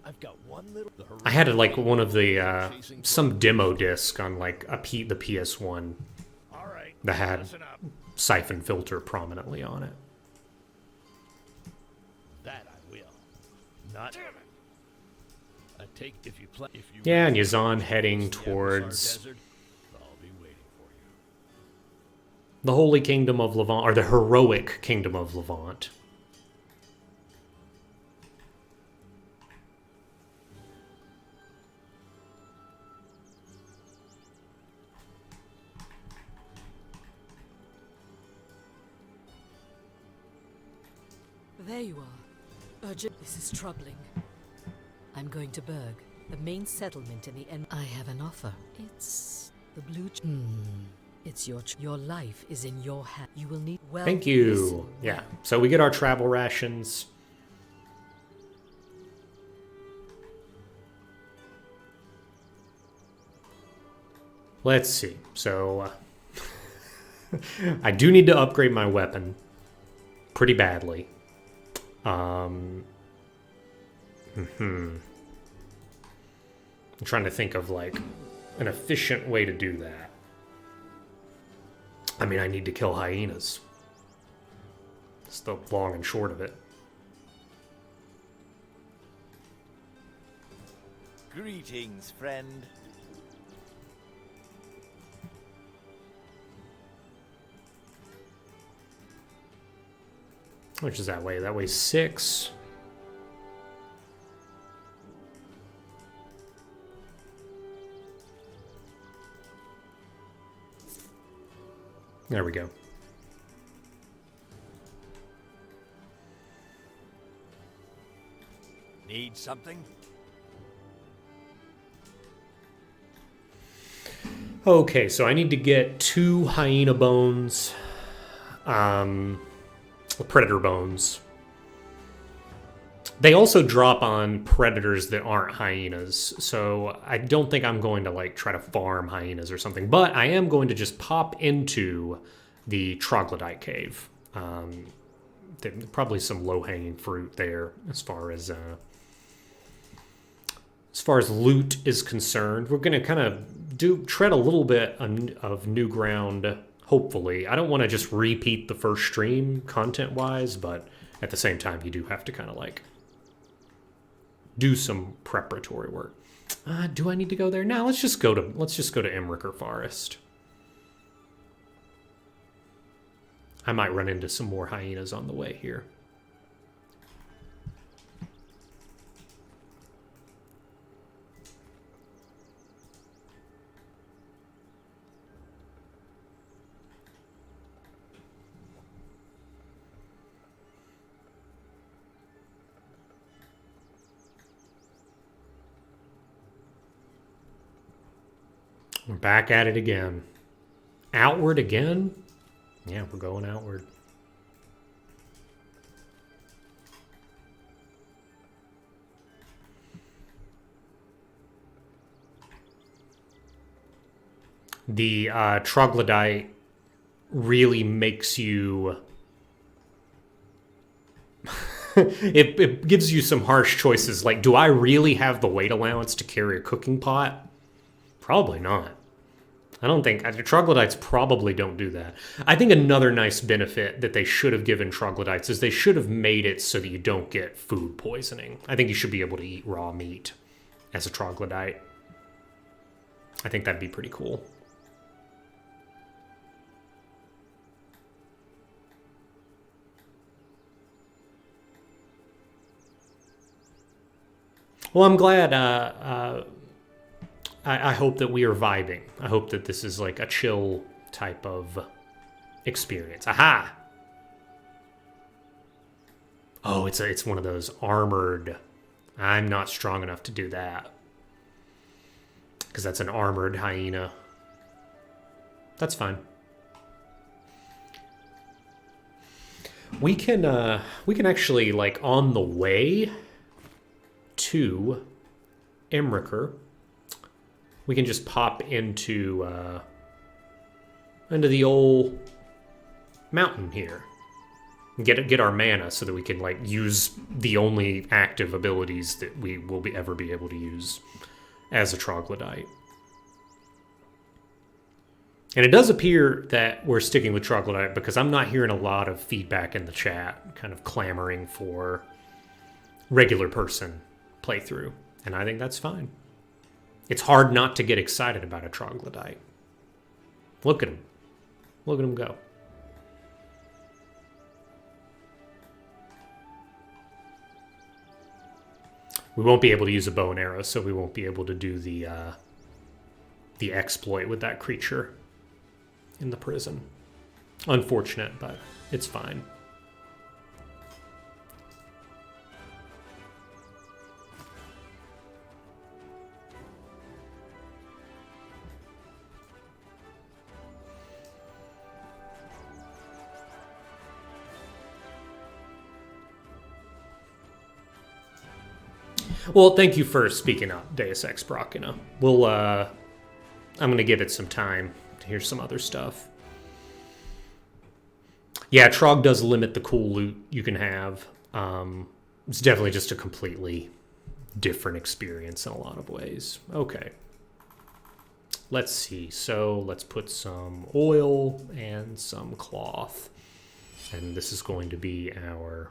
I've got one little. I had one of the some demo disc on the PS1 All right. that had Listen up. Siphon Filter prominently on it. That I will. Not. Damn it. I take if you play. If you. Yeah, and really Yazan want to heading see Amazar towards Desert, I'll be waiting for you. the Holy Kingdom of Levant, or the Heroic Kingdom of Levant. There you are. Urgent. This is troubling. I'm going to Berg, the main settlement in the end. I have an offer. It's the blue. It's your life is in your hand. You will need. Well, Thank you. listen Yeah, well. so we get our travel rations. Let's see. So, I do need to upgrade my weapon pretty badly. I'm trying to think of an efficient way to do that. I mean, I need to kill hyenas. It's the long and short of it. Greetings, friend. Which is that way? That way 6. There we go. Need something? Okay, so I need to get 2 hyena bones. Predator bones. They also drop on predators that aren't hyenas, so I don't think I'm going to try to farm hyenas or something, but I am going to just pop into the Troglodyte cave. Probably some low-hanging fruit there as far as loot is concerned. We're going to kind of tread a little bit of new ground, hopefully. I don't want to just repeat the first stream content-wise, but At the same time, you do have to kind of like do some preparatory work. Do I need to go there? No, let's just go to Emricker Forest. I might run into some more hyenas on the way here. We're back at it again. Outward again? Yeah, we're going outward. The Troglodyte really makes you... it gives you some harsh choices. Like, do I really have the weight allowance to carry a cooking pot? Probably not. I don't think... Troglodytes probably don't do that. I think another nice benefit that they should have given Troglodytes is they should have made it so that you don't get food poisoning. I think you should be able to eat raw meat as a Troglodyte. I think that'd be pretty cool. Well, I'm glad... I hope that we are vibing. I hope that this is like a chill type of experience. Aha! Oh, it's one of those armored... I'm not strong enough to do that. Because that's an armored hyena. That's fine. We can actually, like, on the way to Emricker, we can just pop into the old mountain here. Get our mana so that we can like use the only active abilities that we will ever be able to use as a Troglodyte. And it does appear that we're sticking with Troglodyte because I'm not hearing a lot of feedback in the chat, kind of clamoring for regular person playthrough, and I think that's fine. It's hard not to get excited about a Troglodyte. Look at him. Look at him go. We won't be able to use a bow and arrow, so we won't be able to do the exploit with that creature in the prison. Unfortunate, but it's fine. Well, thank you for speaking up, Deus Ex Machina. I'm going to give it some time to hear some other stuff. Yeah, Trog does limit the cool loot you can have. It's definitely just a completely different experience in a lot of ways. Okay. Let's see. So let's put some oil and some cloth. And this is going to be our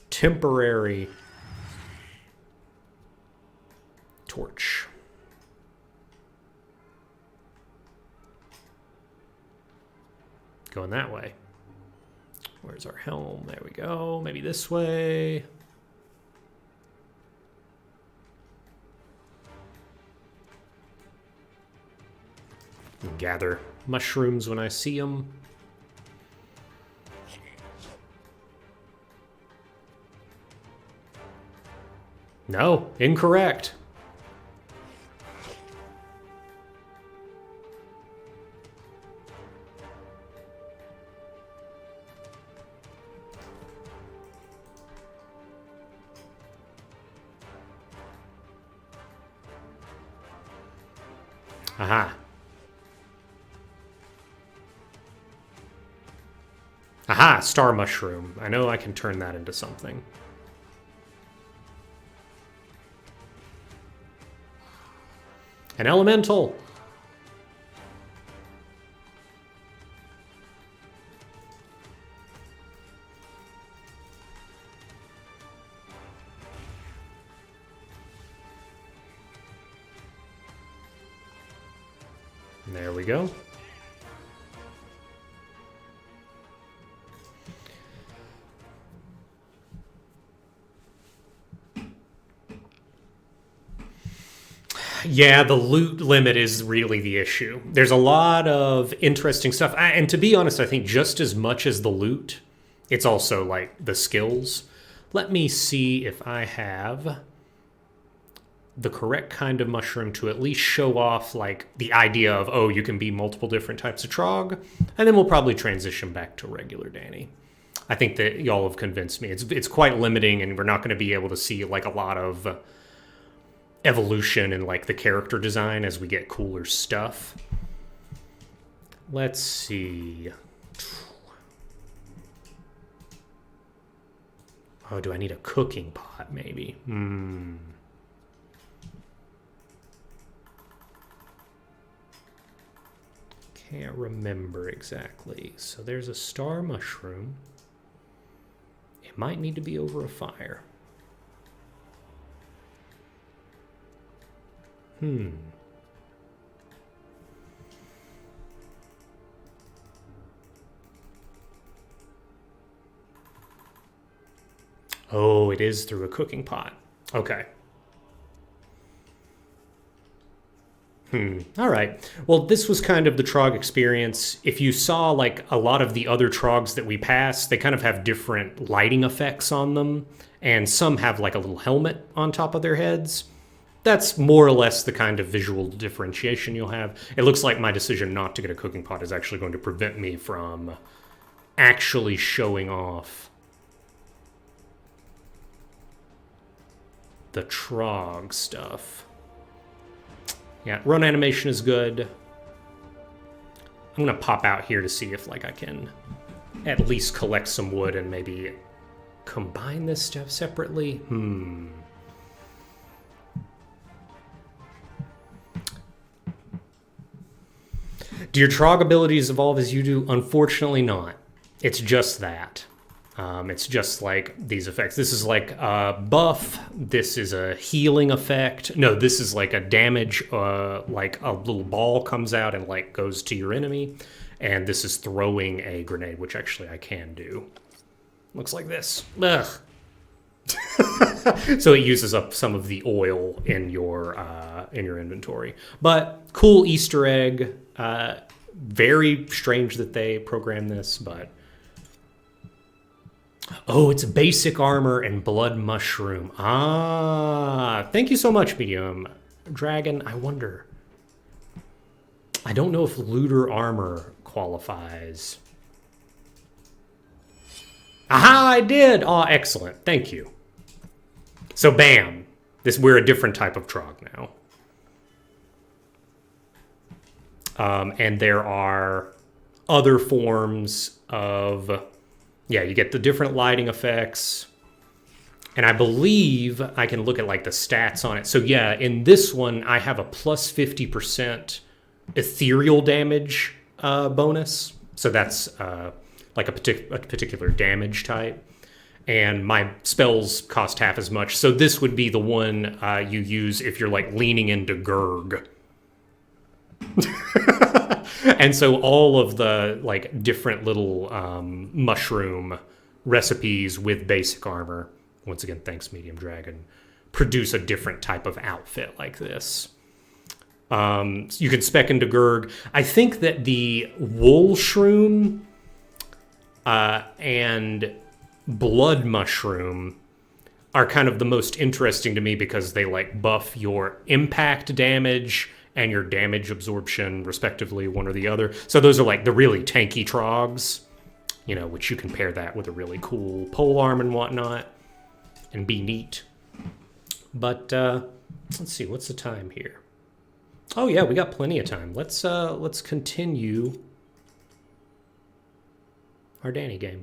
temporary torch. Going that way. Where's our helm? There we go. Maybe this way. Gather mushrooms when I see them. No, incorrect. Aha. Aha, star mushroom. I know I can turn that into something. An elemental. There we go. Yeah, the loot limit is really the issue. There's a lot of interesting stuff. And to be honest, I think just as much as the loot, it's also like the skills. Let me see if I have the correct kind of mushroom to at least show off like the idea of, oh, you can be multiple different types of trog. And then we'll probably transition back to regular Danny. I think that y'all have convinced me. It's quite limiting, and we're not going to be able to see like a lot of evolution in like the character design as we get cooler stuff. Let's see. Oh, do I need a cooking pot maybe? Can't remember exactly. So there's a star mushroom. It might need to be over a fire. Oh, it is through a cooking pot. Okay. All right. Well, this was kind of the Trog experience. If you saw like a lot of the other Trogs that we passed, they kind of have different lighting effects on them, and some have like a little helmet on top of their heads. That's more or less the kind of visual differentiation you'll have. It looks like my decision not to get a cooking pot is actually going to prevent me from actually showing off the Trog stuff. Yeah, run animation is good. I'm gonna pop out here to see if like I can at least collect some wood and maybe combine this stuff separately. Do your Trog abilities evolve as you do? Unfortunately not. It's just that. It's just like these effects. This is like a buff. This is a healing effect. No, this is like a damage, like a little ball comes out and like goes to your enemy. And this is throwing a grenade, which actually I can do. Looks like this. Ugh. So it uses up some of the oil in your inventory. But cool Easter egg. Very strange that they programmed this, but... Oh, it's basic armor and blood mushroom. Ah, thank you so much, Medium Dragon. I wonder. I don't know if looter armor qualifies. Aha, I did! Oh, excellent. Thank you. So, bam. We're a different type of Trog now. And there are other forms of... Yeah, you get the different lighting effects. And I believe I can look at like the stats on it. So yeah, in this one, I have a plus 50% ethereal damage bonus. So that's like a particular damage type. And my spells cost half as much. So this would be the one you use if you're like leaning into Gurg. And so all of the like different little mushroom recipes with basic armor, once again, thanks Medium Dragon, produce a different type of outfit like this. You can spec into Gurg. I think that the wool shroom and blood mushroom are kind of the most interesting to me because they like buff your impact damage and your damage absorption, respectively, one or the other. So those are like the really tanky Trogs, you know, which you can pair that with a really cool polearm and whatnot, and be neat. But let's see, what's the time here? Oh yeah, we got plenty of time. Let's continue our Danny game.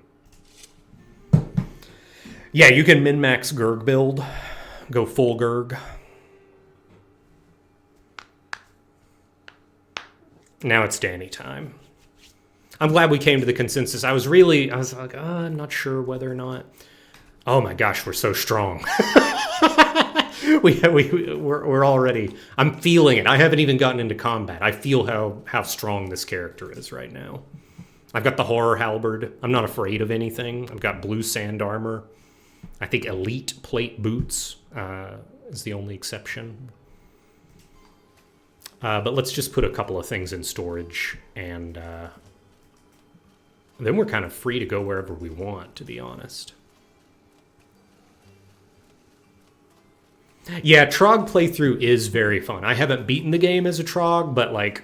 Yeah, you can min-max Gurg build, go full Gurg. Now it's Danny time. I'm glad we came to the consensus. I was like, I'm not sure whether or not. Oh my gosh, we're so strong. we're already. I'm feeling it. I haven't even gotten into combat. I feel how strong this character is right now. I've got the horror halberd. I'm not afraid of anything. I've got blue sand armor. I think elite plate boots is the only exception. But let's just put a couple of things in storage, and then we're kind of free to go wherever we want, to be honest. Yeah, Trog playthrough is very fun. I haven't beaten the game as a Trog, but like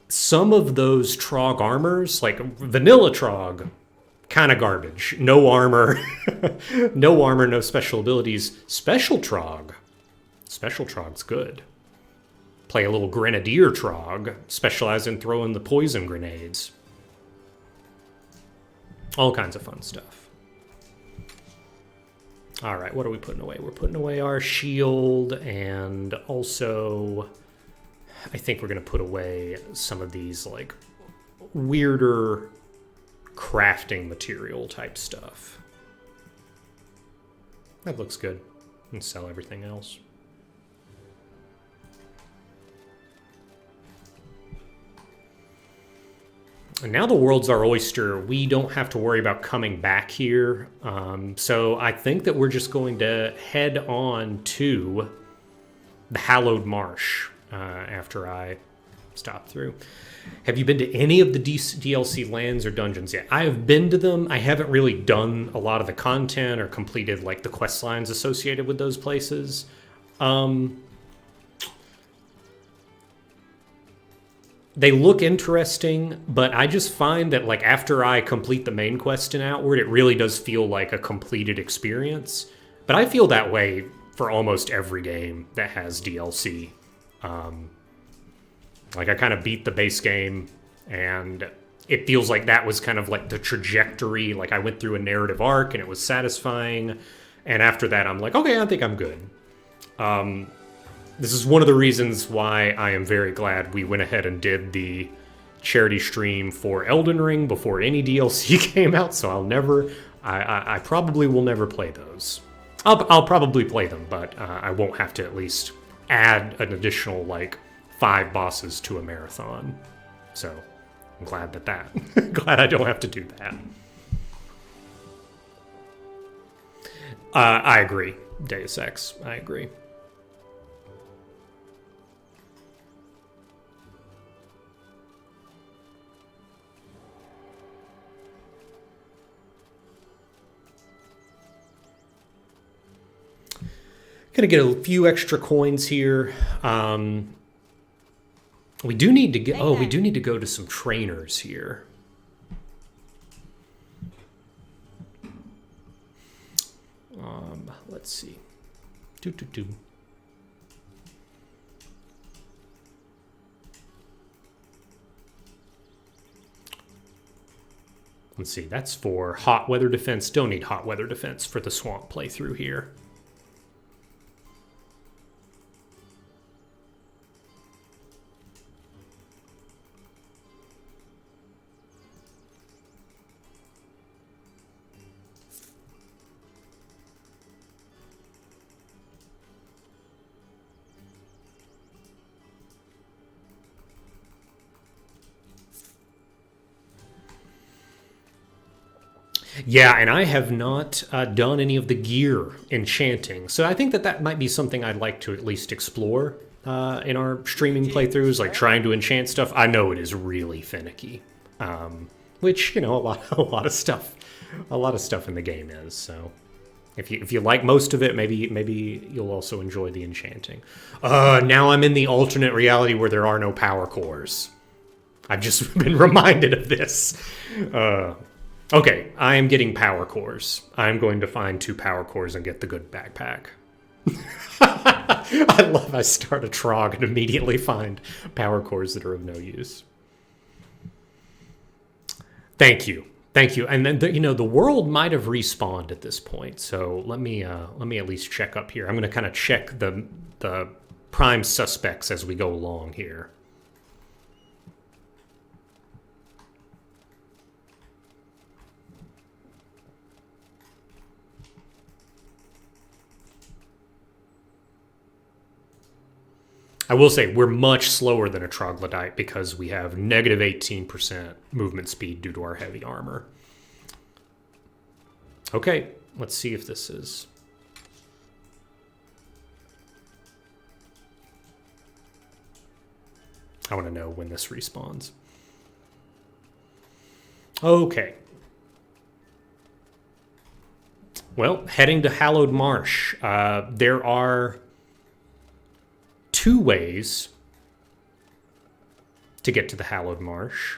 some of those Trog armors, like vanilla Trog, kind of garbage. No armor, no armor, no special abilities. Special Trog's good. Play a little Grenadier Trog, specialize in throwing the poison grenades. All kinds of fun stuff. All right, what are we putting away? We're putting away our shield, and also I think we're going to put away some of these like weirder crafting material type stuff. That looks good. And sell everything else. And now the world's our oyster. We don't have to worry about coming back here. So I think that we're just going to head on to the Hallowed Marsh after I stop through. Have you been to any of the DLC lands or dungeons yet? I have been to them. I haven't really done a lot of the content or completed like the quest lines associated with those places. They look interesting, but I just find that like after I complete the main quest in Outward, it really does feel like a completed experience. But I feel that way for almost every game that has DLC. Like I kind of beat the base game, and it feels like that was kind of like the trajectory. Like I went through a narrative arc and it was satisfying. And after that, I'm like, okay, I think I'm good. This is one of the reasons why I am very glad we went ahead and did the charity stream for Elden Ring before any DLC came out, so I probably will never play those. I'll probably play them, but I won't have to at least add an additional, like, 5 bosses to a marathon. So, I'm glad glad I don't have to do that. I agree, Deus Ex, I agree. Gonna get a few extra coins here. We do need to get. Oh, we do need to go to some trainers here. Let's see. Let's see. That's for hot weather defense. Don't need hot weather defense for the swamp playthrough here. Yeah, and I have not done any of the gear enchanting, so I think that might be something I'd like to at least explore in our streaming playthroughs, like trying to enchant stuff. I know it is really finicky, which, you know, a lot of stuff in the game is. So if you like most of it, maybe you'll also enjoy the enchanting. Now I'm in the alternate reality where there are no power cores. I've just been reminded of this. Okay, I am getting power cores. I'm going to find 2 power cores and get the good backpack. I start a Trog and immediately find power cores that are of no use. Thank you. And then the world might have respawned at this point, so let me at least check up here. I'm going to kind of check the prime suspects as we go along here. I will say we're much slower than a Troglodyte because we have negative 18% movement speed due to our heavy armor. Okay, let's see if this is... I want to know when this respawns. Okay. Well, heading to Hallowed Marsh. There are 2 ways to get to the Hallowed Marsh.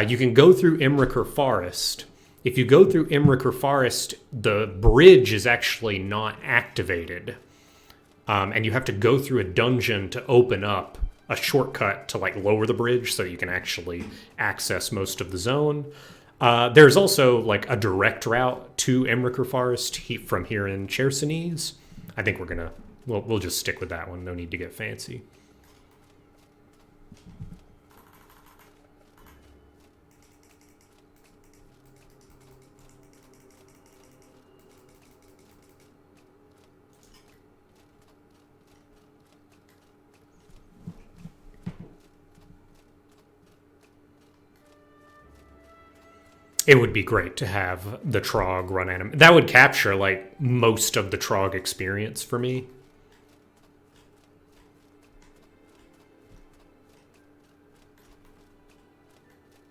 You can go through Imriker Forest. If you go through Imriker Forest, the bridge is actually not activated. And you have to go through a dungeon to open up a shortcut to like lower the bridge so you can actually access most of the zone. There's also like a direct route to Imriker Forest from here in Chersonese. I think we'll just stick with that one. No need to get fancy. It would be great to have the Trog run anim. That would capture, like, most of the Trog experience for me.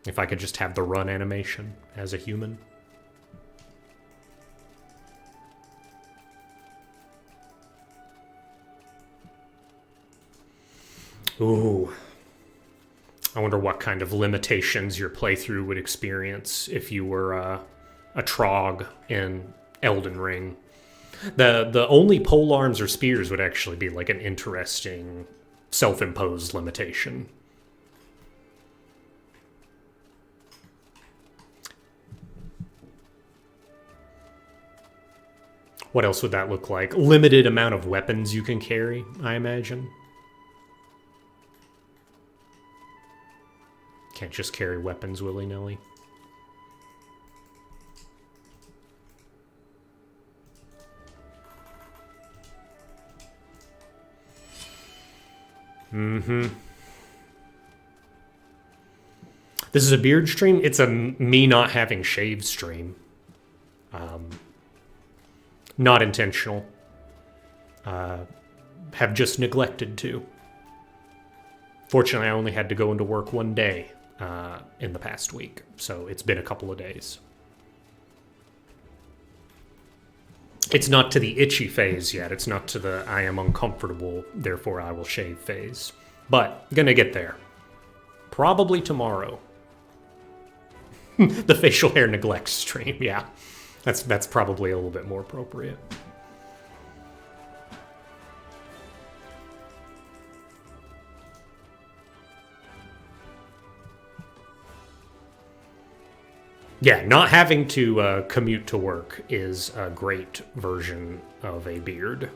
If I could just have the run animation as a human. Ooh. I wonder what kind of limitations your playthrough would experience if you were a Trog in Elden Ring. The only pole arms or spears would actually be like an interesting self-imposed limitation. What else would that look like? Limited amount of weapons you can carry, I imagine. Can't just carry weapons willy-nilly. Mm-hmm. This is a beard stream. It's a me not having shaved stream. Not intentional. Have just neglected to. Fortunately, I only had to go into work one day in the past week, so it's been a couple of days. It's not to the itchy phase yet. It's not to the I am uncomfortable, therefore I will shave phase. But gonna get there. Probably tomorrow. The facial hair neglect stream, yeah. That's probably a little bit more appropriate. Yeah, not having to commute to work is a great version of a beard.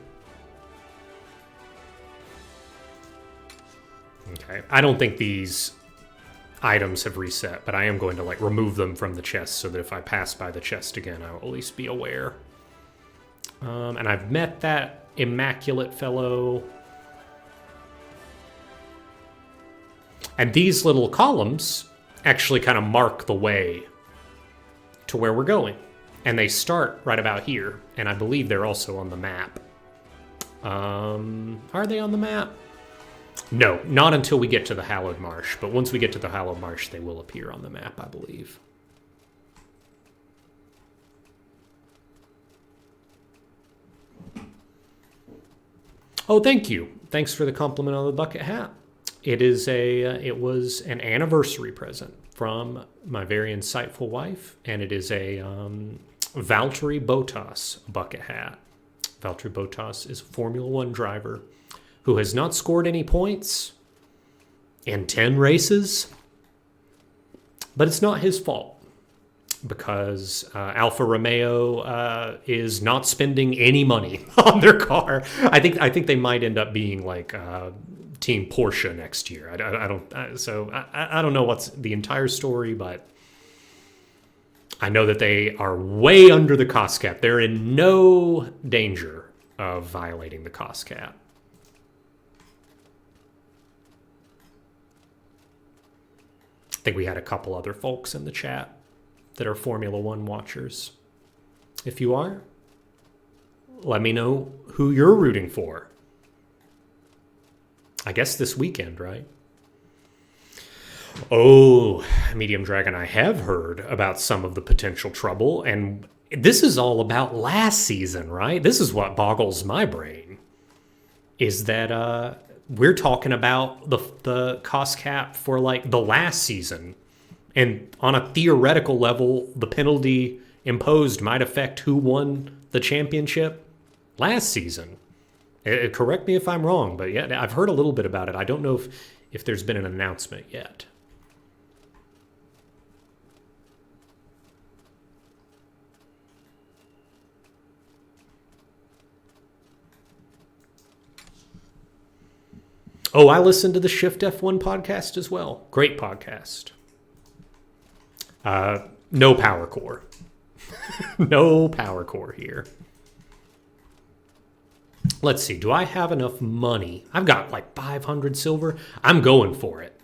Okay, I don't think these items have reset, but I am going to like remove them from the chest so that if I pass by the chest again, I will at least be aware. And I've met that immaculate fellow. And these little columns actually kind of mark the way to where we're going. And they start right about here, and I believe they're also on the map. Are they on the map? No, not until we get to the Hallowed Marsh, but once we get to the Hallowed Marsh, they will appear on the map, I believe. Oh, thank you. Thanks for the compliment on the bucket hat. It is it was an anniversary present from my very insightful wife, and it is a Valtteri Bottas bucket hat. Valtteri Bottas is a Formula One driver who has not scored any points in 10 races, but it's not his fault because Alfa Romeo is not spending any money on their car. I think they might end up being like Team Porsche next year. I don't know what's the entire story, but I know that they are way under the cost cap. They're in no danger of violating the cost cap. I think we had a couple other folks in the chat that are Formula One watchers. If you are, let me know who you're rooting for. I guess this weekend, right? Oh, Medium Dragon, I have heard about some of the potential trouble, and this is all about last season, right? This is what boggles my brain, is that we're talking about the cost cap for like the last season, and on a theoretical level, the penalty imposed might affect who won the championship last season. Correct me if I'm wrong, but yeah, I've heard a little bit about it. I don't know if there's been an announcement yet. Oh, I listened to the Shift F1 podcast as well. Great podcast. No power core. No power core here. Let's see. Do I have enough money? I've got like 500 silver. I'm going for it.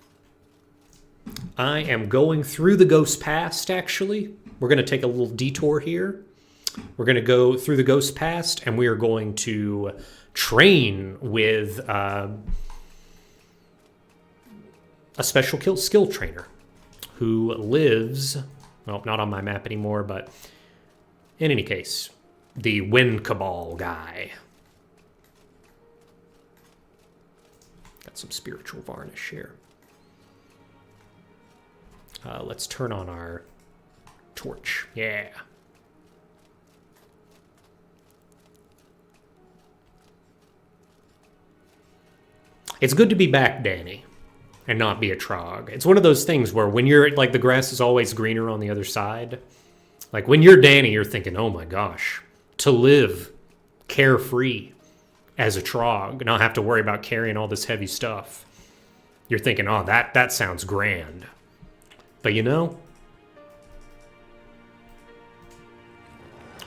I am going through the Ghost Past, actually. We're going to take a little detour here. We're going to go through the Ghost Past, and we are going to train with a special skill trainer who lives, well, not on my map anymore, but in any case, the Wind Cabal guy. Got some spiritual varnish here. Let's turn on our torch. Yeah. It's good to be back, Danny, and not be a trog. It's one of those things where when you're, like, the grass is always greener on the other side. Like, when you're Danny, you're thinking, oh my gosh, to live carefree as a trog, not have to worry about carrying all this heavy stuff. You're thinking, oh, that sounds grand. But you know,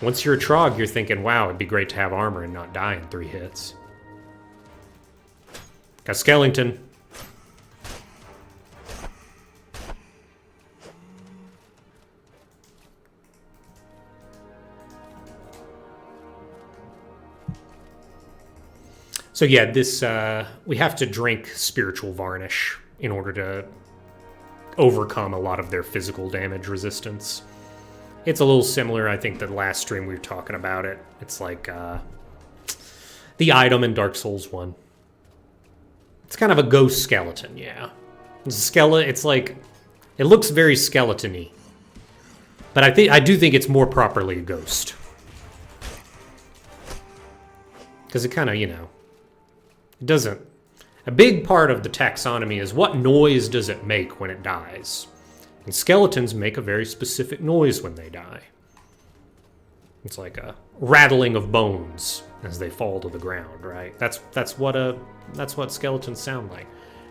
once you're a trog, you're thinking, wow, it'd be great to have armor and not die in 3 hits. Got skeleton. So yeah, this we have to drink spiritual varnish in order to overcome a lot of their physical damage resistance. It's a little similar, I think, the last stream we were talking about it. It's like the item in Dark Souls 1. It's kind of a ghost skeleton, yeah. It's like, it looks very skeleton-y. But I do think it's more properly a ghost. Because it kind of, you know, it doesn't... A big part of the taxonomy is what noise does it make when it dies. And skeletons make a very specific noise when they die. It's like a rattling of bones as they fall to the ground, right? That's what skeletons sound like.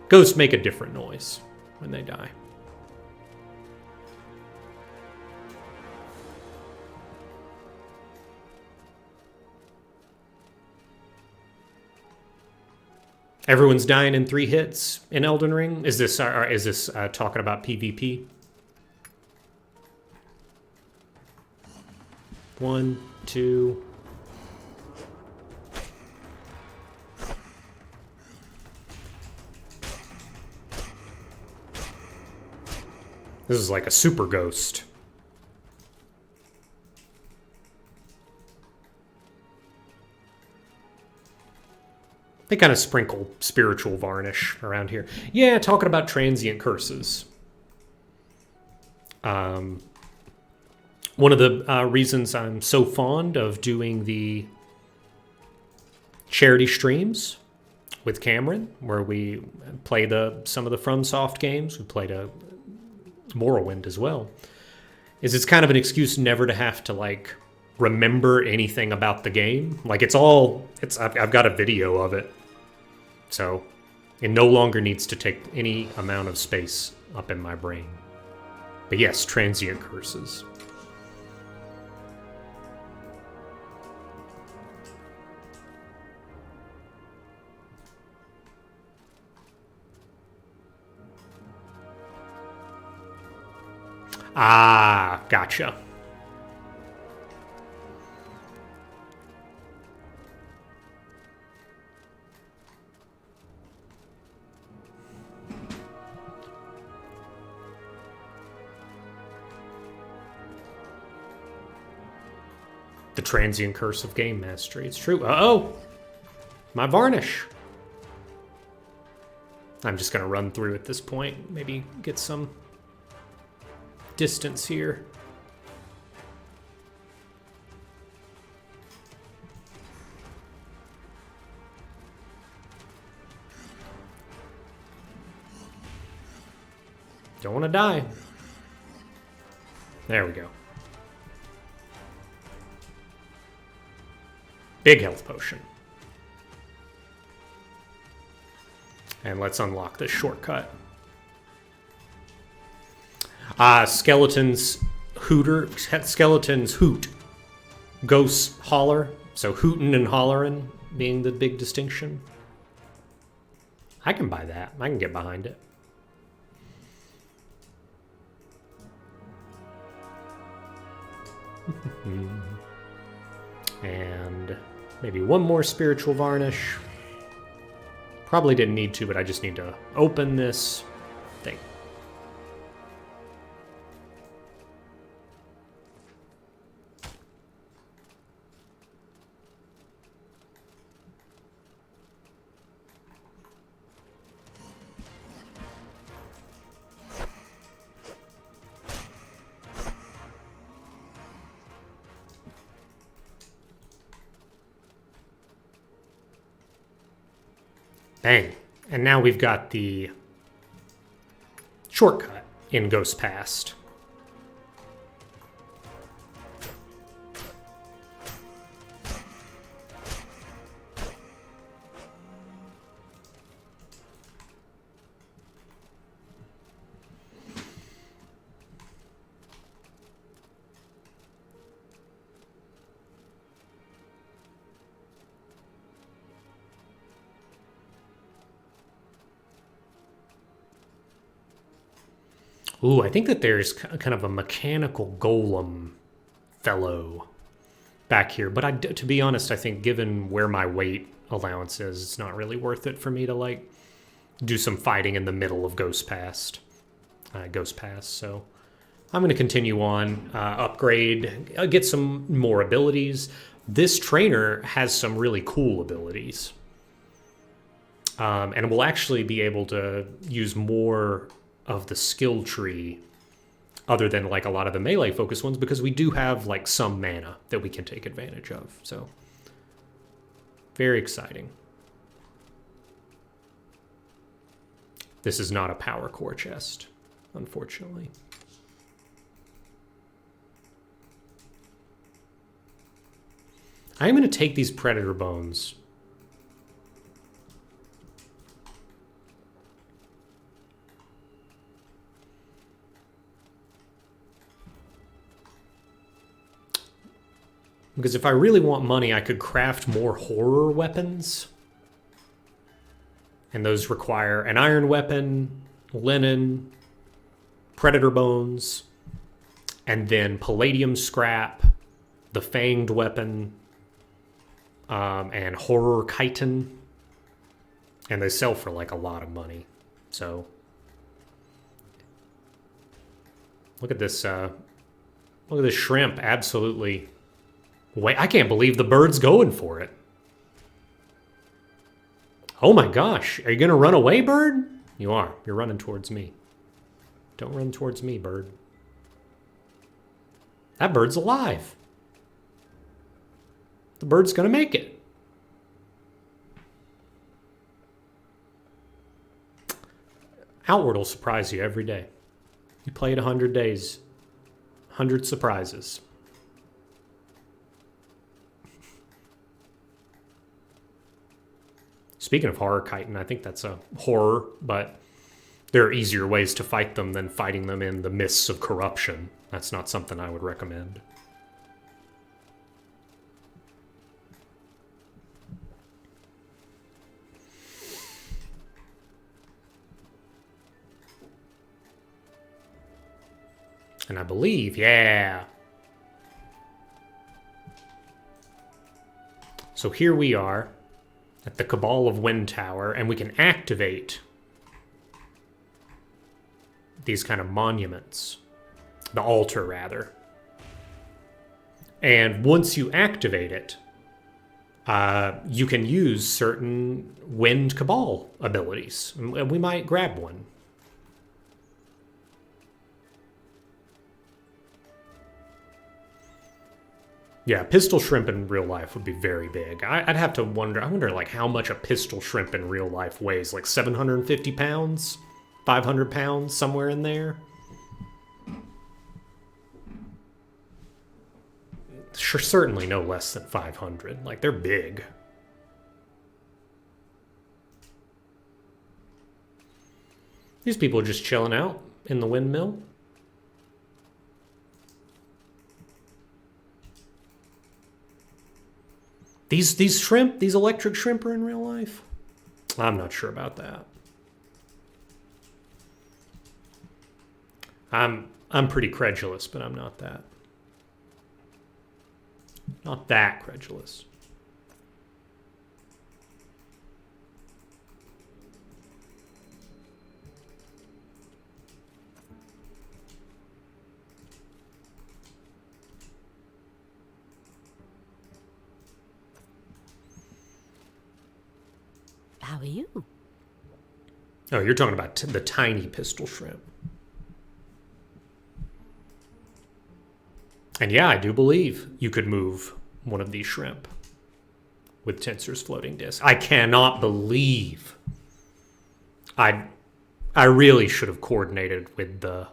Ghosts make a different noise when they die. Everyone's dying in 3 hits in Elden Ring. Is this talking about PvP? 1, 2. This is like a super ghost. They kind of sprinkle spiritual varnish around here. Yeah, talking about transient curses. One of the reasons I'm so fond of doing the charity streams with Cameron, where we play some of the FromSoft games, we played a Morrowind as well, is it's kind of an excuse never to have to, like, remember anything about the game. Like, I've got a video of it. So it no longer needs to take any amount of space up in my brain. But yes, transient curses. Ah, gotcha. The transient curse of game mastery. It's true. Uh-oh! My varnish. I'm just going to run through at this point. Maybe get some distance here. Don't want to die. There we go. Big health potion. And let's unlock this shortcut. Skeletons hoot. Ghosts holler. So hootin' and hollerin' being the big distinction. I can buy that. I can get behind it. And maybe one more spiritual varnish. Probably didn't need to, but I just need to open this thing. Bang. And now we've got the shortcut in Ghost Past. Ooh, I think that there's kind of a mechanical golem fellow back here. But to be honest, I think given where my weight allowance is, it's not really worth it for me to, like, do some fighting in the middle of Ghost Pass. So I'm going to continue on, upgrade, get some more abilities. This trainer has some really cool abilities. And we'll actually be able to use more of the skill tree other than like a lot of the melee focused ones, because we do have like some mana that we can take advantage of. So very exciting. This is not a power core chest, unfortunately. I'm going to take these predator bones. Because if I really want money, I could craft more horror weapons. And those require an iron weapon, linen, predator bones, and then palladium scrap, the fanged weapon, and horror chitin. And they sell for like a lot of money. So look at this shrimp, absolutely. Wait, I can't believe the bird's going for it. Oh my gosh. Are you going to run away, bird? You are. You're running towards me. Don't run towards me, bird. That bird's alive. The bird's going to make it. Outward will surprise you every day. You play it 100 days. 100 surprises. Speaking of horror chitin, I think that's a horror, but there are easier ways to fight them than fighting them in the mists of corruption. That's not something I would recommend. And I believe, yeah. So here we are at the Cabal of Wind Tower, and we can activate these kind of monuments. The altar, rather. And once you activate it, you can use certain Wind Cabal abilities. And we might grab one. Yeah, pistol shrimp in real life would be very big. I'd have to wonder, I wonder like how much a pistol shrimp in real life weighs, like 750 pounds, 500 pounds, somewhere in there. Sure, certainly no less than 500. Like, they're big. These people are just chilling out in the windmill. These shrimp, these electric shrimp are in real life? I'm not sure about that. I'm pretty credulous, but I'm not that. Not that credulous. How are you? Oh, you're talking about the tiny pistol shrimp. And yeah, I do believe you could move one of these shrimp with Tensor's floating disc. I cannot believe I really should have coordinated with the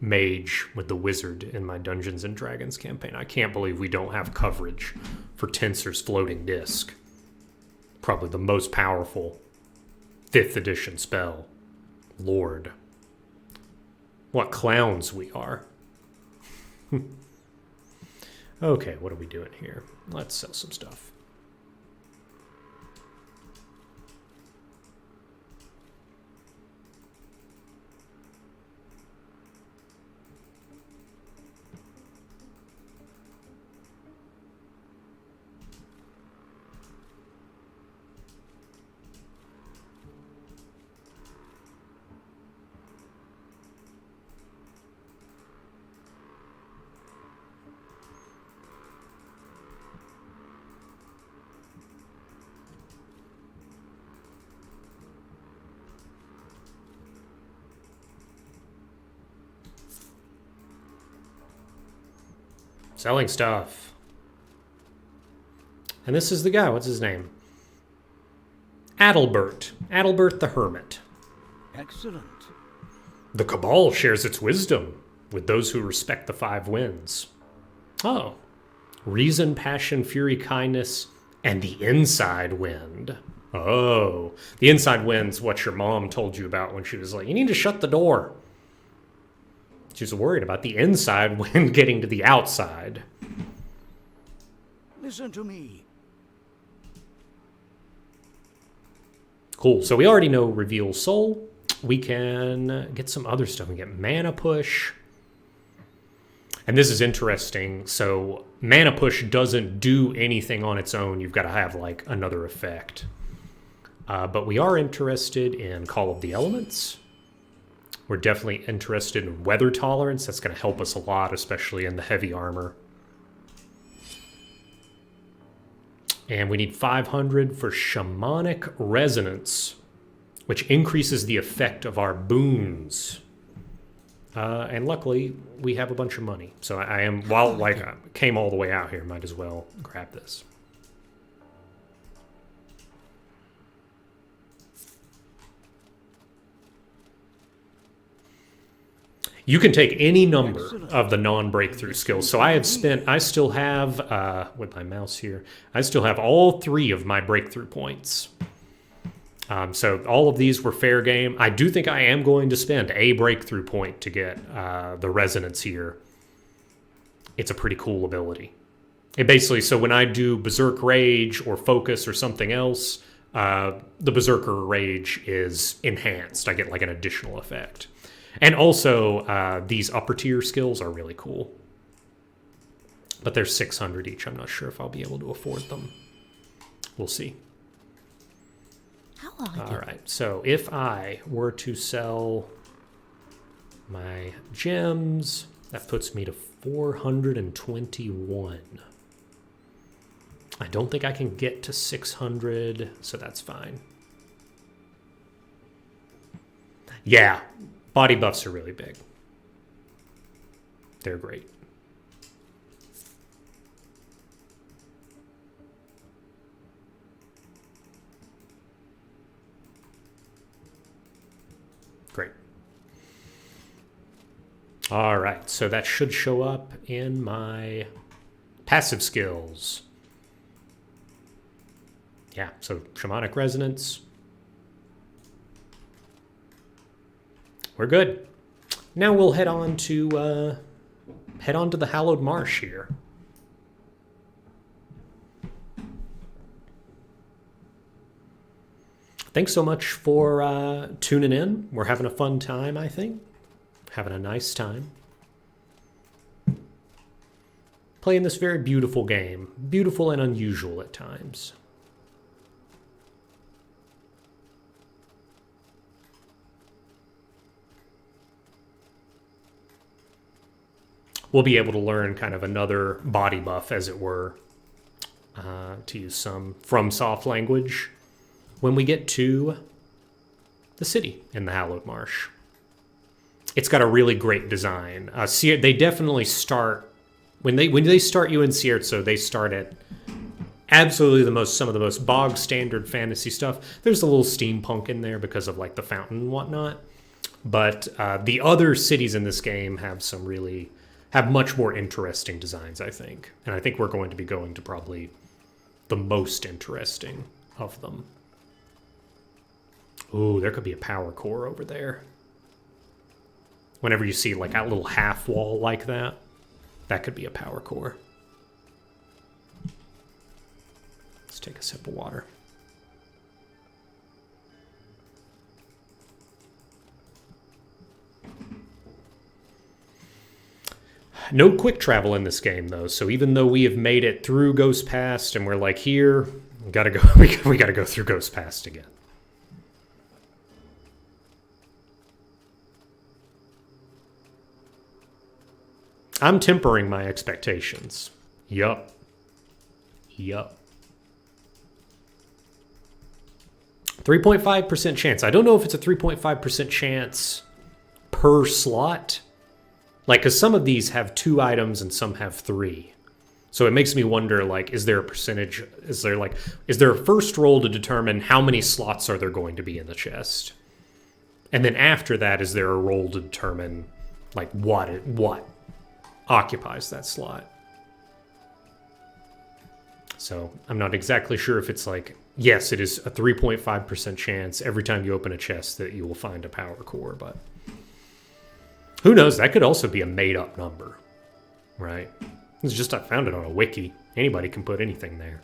mage, with the wizard in my Dungeons and Dragons campaign. I can't believe we don't have coverage for Tensor's floating disc. Probably the most powerful 5th edition spell. Lord. What clowns we are. Okay, what are we doing here? Let's sell some stuff. Selling stuff. And this is the guy. What's his name? Adalbert. Adalbert the Hermit. Excellent. The Cabal shares its wisdom with those who respect the 5 winds. Oh. Reason, passion, fury, kindness, and the inside wind. Oh. The inside wind's what your mom told you about when she was like, you need to shut the door. She was worried about the inside wind getting to the outside. Listen to me. Cool. So we already know Reveal Soul. We can get some other stuff. We get Mana Push. And this is interesting. So Mana Push doesn't do anything on its own. You've got to have like another effect. But we are interested in Call of the Elements. We're definitely interested in weather tolerance. That's going to help us a lot, especially in the heavy armor. And we need 500 for Shamanic Resonance, which increases the effect of our boons. And luckily, we have a bunch of money. So I am, while like I came all the way out here, might as well grab this. You can take any number of the non-breakthrough skills. So I still have, with my mouse here, I still have all 3 of my breakthrough points. So all of these were fair game. I do think I am going to spend a breakthrough point to get the resonance here. It's a pretty cool ability. It basically, so when I do Berserk Rage or Focus or something else, the Berserker Rage is enhanced. I get like an additional effect. And also, these upper tier skills are really cool. But they're 600 each. I'm not sure if I'll be able to afford them. We'll see. How are you? All right, so if I were to sell my gems, that puts me to 421. I don't think I can get to 600, so that's fine. Yeah, body buffs are really big. They're great. Great. All right, so that should show up in my passive skills. Yeah, so shamanic resonance. We're good. Now we'll head on to the Hallowed Marsh here. Thanks so much for tuning in. We're having a fun time, I think. Having a nice time. Playing this very beautiful game. Beautiful and unusual at times. We'll be able to learn kind of another body buff, as it were, to use some FromSoft language when we get to the city in the Hallowed Marsh. It's got a really great design. They definitely start when they start you in Sierzo, they start at absolutely some of the most bog standard fantasy stuff. There's a little steampunk in there because of like the fountain and whatnot, but the other cities in this game have much more interesting designs, I think. And I think we're going to be going to probably the most interesting of them. Ooh, there could be a power core over there. Whenever you see like a little half wall like that, that could be a power core. Let's take a sip of water. No quick travel in this game, though. So even though we have made it through Ghost Past and we're like here, we gotta go. We gotta go through Ghost Past again. I'm tempering my expectations. Yup. 3.5% chance. I don't know if it's a 3.5% chance per slot. Like, because some of these have 2 items and some have 3. So it makes me wonder, like, is there a percentage? Is there a first roll to determine how many slots are there going to be in the chest? And then after that, is there a roll to determine, like, what occupies that slot? So I'm not exactly sure if it's like, yes, it is a 3.5% chance every time you open a chest that you will find a power core, but who knows? That could also be a made-up number, right? It's just I found it on a wiki. Anybody can put anything there.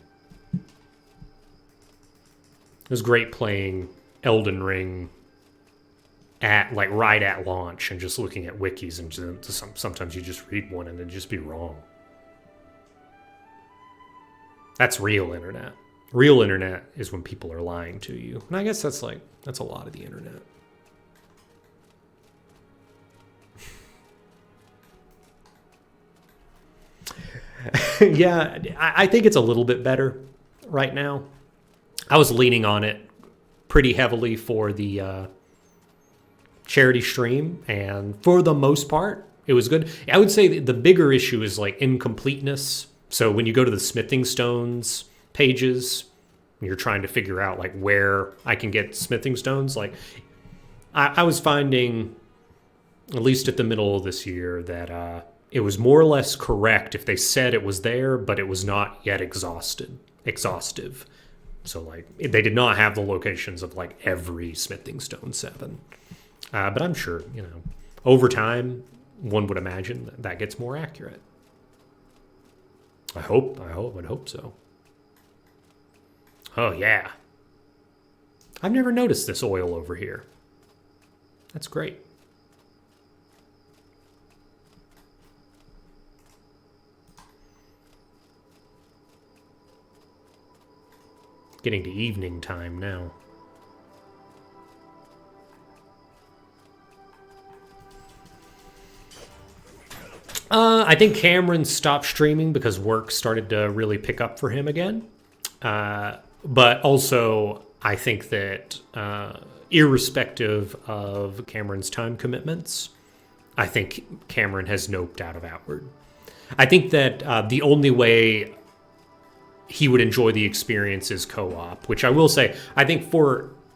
It was great playing Elden Ring right at launch and just looking at wikis, and sometimes you just read one and it'd just be wrong. That's real internet. Real internet is when people are lying to you. And I guess that's a lot of the internet. Yeah, I think it's a little bit better right now. I was leaning on it pretty heavily for the charity stream, and for the most part, it was good. I would say the bigger issue is like incompleteness. So when you go to the smithing stones pages, you're trying to figure out like where I can get smithing stones. Like I was finding, at least at the middle of this year, that it was more or less correct if they said it was there, but it was not yet exhaustive. So like they did not have the locations of like every smithing stone 7. But I'm sure, over time, one would imagine that gets more accurate. I would hope so. Oh, yeah. I've never noticed this oil over here. That's great. Getting to evening time now. I think Cameron stopped streaming because work started to really pick up for him again. But also, I think that irrespective of Cameron's time commitments, I think Cameron has noped out of Outward. I think that the only way he would enjoy the experience is co-op, which I will say, I think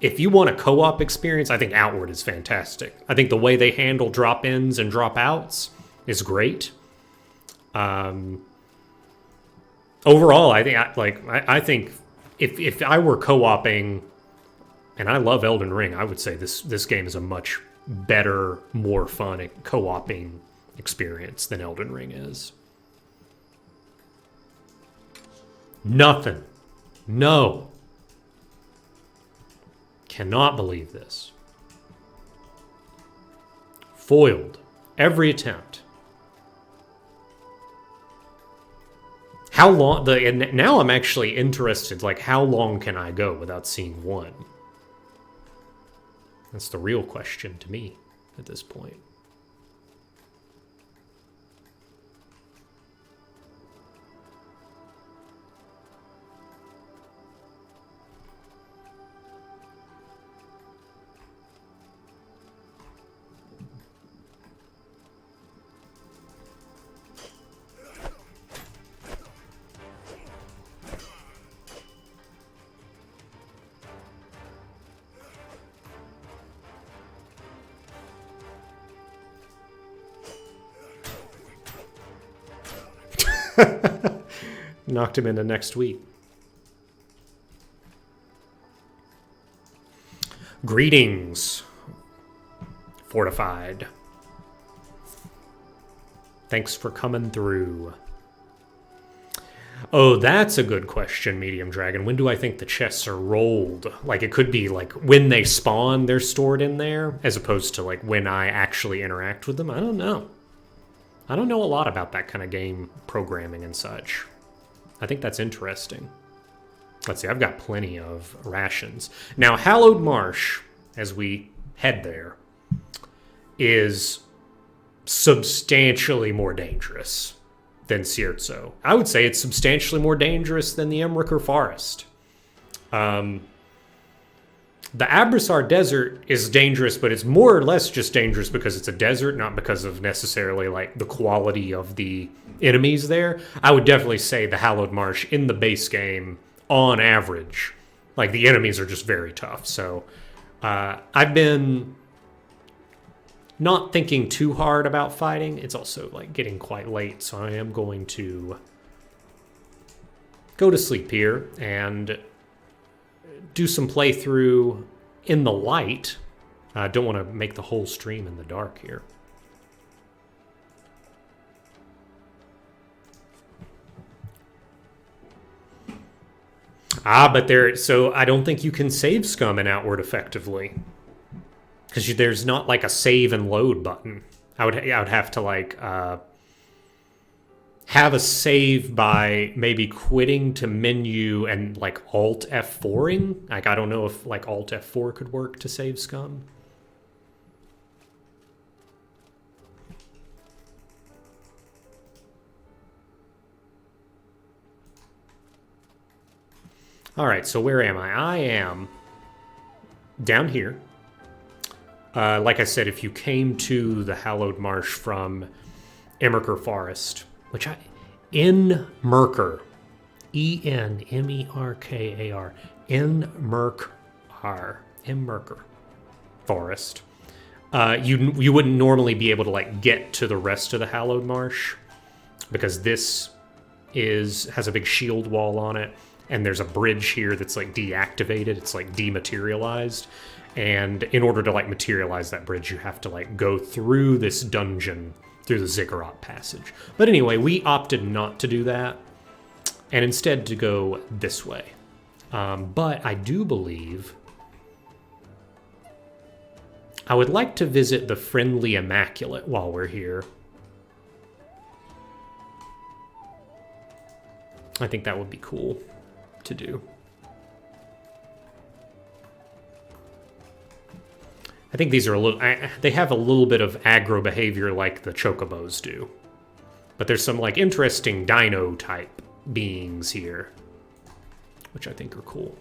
if you want a co-op experience, I think Outward is fantastic. I think the way they handle drop-ins and drop-outs is great. Overall, I think if I were co-oping, and I love Elden Ring, I would say this game is a much better, more fun co-oping experience than Elden Ring is. Nothing. No. Cannot believe this. Foiled. Every attempt. How long? And now I'm actually interested, like, how long can I go without seeing one? That's the real question to me at this point. Knocked him into next week. Greetings, Fortified. Thanks for coming through. Oh, that's a good question, Medium Dragon. When do I think the chests are rolled? Like, it could be like when they spawn, they're stored in there, as opposed to like when I actually interact with them. I don't know. I don't know a lot about that kind of game programming and such. I think that's interesting. Let's see, I've got plenty of rations. Now, Hallowed Marsh, as we head there, is substantially more dangerous than Sierzo. I would say it's substantially more dangerous than the Emriker Forest. The Abrasar Desert is dangerous, but it's more or less just dangerous because it's a desert, not because of necessarily like the quality of the enemies there. I would definitely say the Hallowed Marsh in the base game, on average, like the enemies are just very tough. So I've been not thinking too hard about fighting. It's also like getting quite late, so I am going to go to sleep here and do some playthrough in the light. I don't want to make the whole stream in the dark here. But so I don't think you can save scum in Outward effectively. Because there's not like a save and load button. I would have to like have a save by maybe quitting to menu and like Alt F4ing. Like, I don't know if like Alt F4 could work to save scum. All right, so where am I? I am down here. Like I said, if you came to the Hallowed Marsh from Emriker Forest, which Enmerkar, Enmerkar, Enmerkar Forest. You wouldn't normally be able to like get to the rest of the Hallowed Marsh because this has a big shield wall on it, and there's a bridge here that's like deactivated. It's like dematerialized. And in order to like materialize that bridge, you have to like go through this dungeon through the Ziggurat passage. But anyway, we opted not to do that and instead to go this way. But I do believe I would like to visit the Friendly Immaculate while we're here. I think that would be cool to do. I think these are a little... they have a little bit of aggro behavior like the chocobos do. But there's some, like, interesting dino-type beings here, which I think are cool.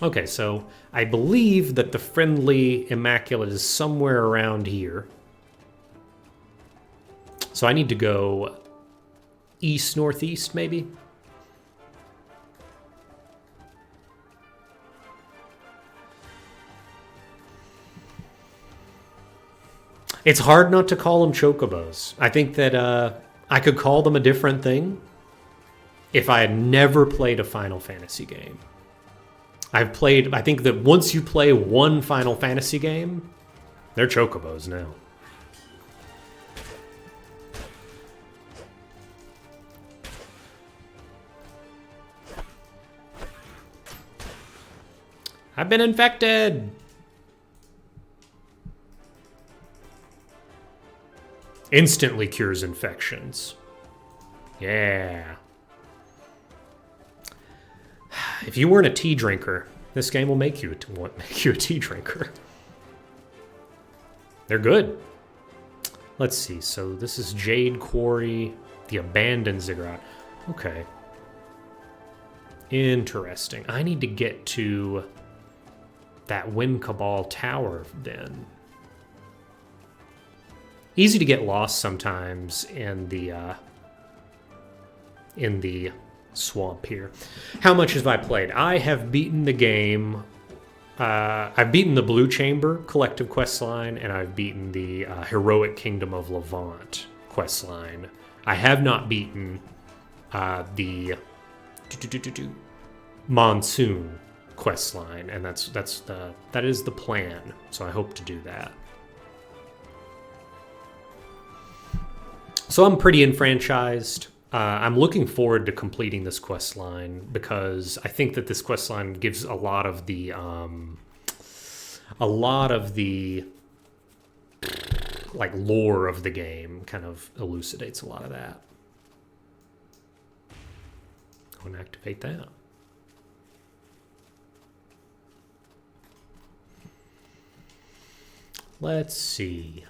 Okay, so I believe that the friendly Immaculate is somewhere around here. So I need to go east-northeast, maybe? It's hard not to call them chocobos. I think that I could call them a different thing if I had never played a Final Fantasy game. I think that once you play one Final Fantasy game, they're chocobos now. I've been infected! Instantly cures infections. Yeah. If you weren't a tea drinker, this game will make you a tea drinker. They're good. Let's see. So this is Jade Quarry, the abandoned ziggurat. Okay. Interesting. I need to get to that Wind Cabal Tower then. Easy to get lost sometimes in the swamp here. How much have I played? I have beaten the game. I've beaten the Blue Chamber collective questline, and I've beaten the Heroic Kingdom of Levant questline. I have not beaten the Monsoon questline, and that is the plan. So I hope to do that. So I'm pretty enfranchised. I'm looking forward to completing this quest line because I think that this quest line gives a lot of the like lore of the game, kind of elucidates a lot of that. Go and activate that. Let's see.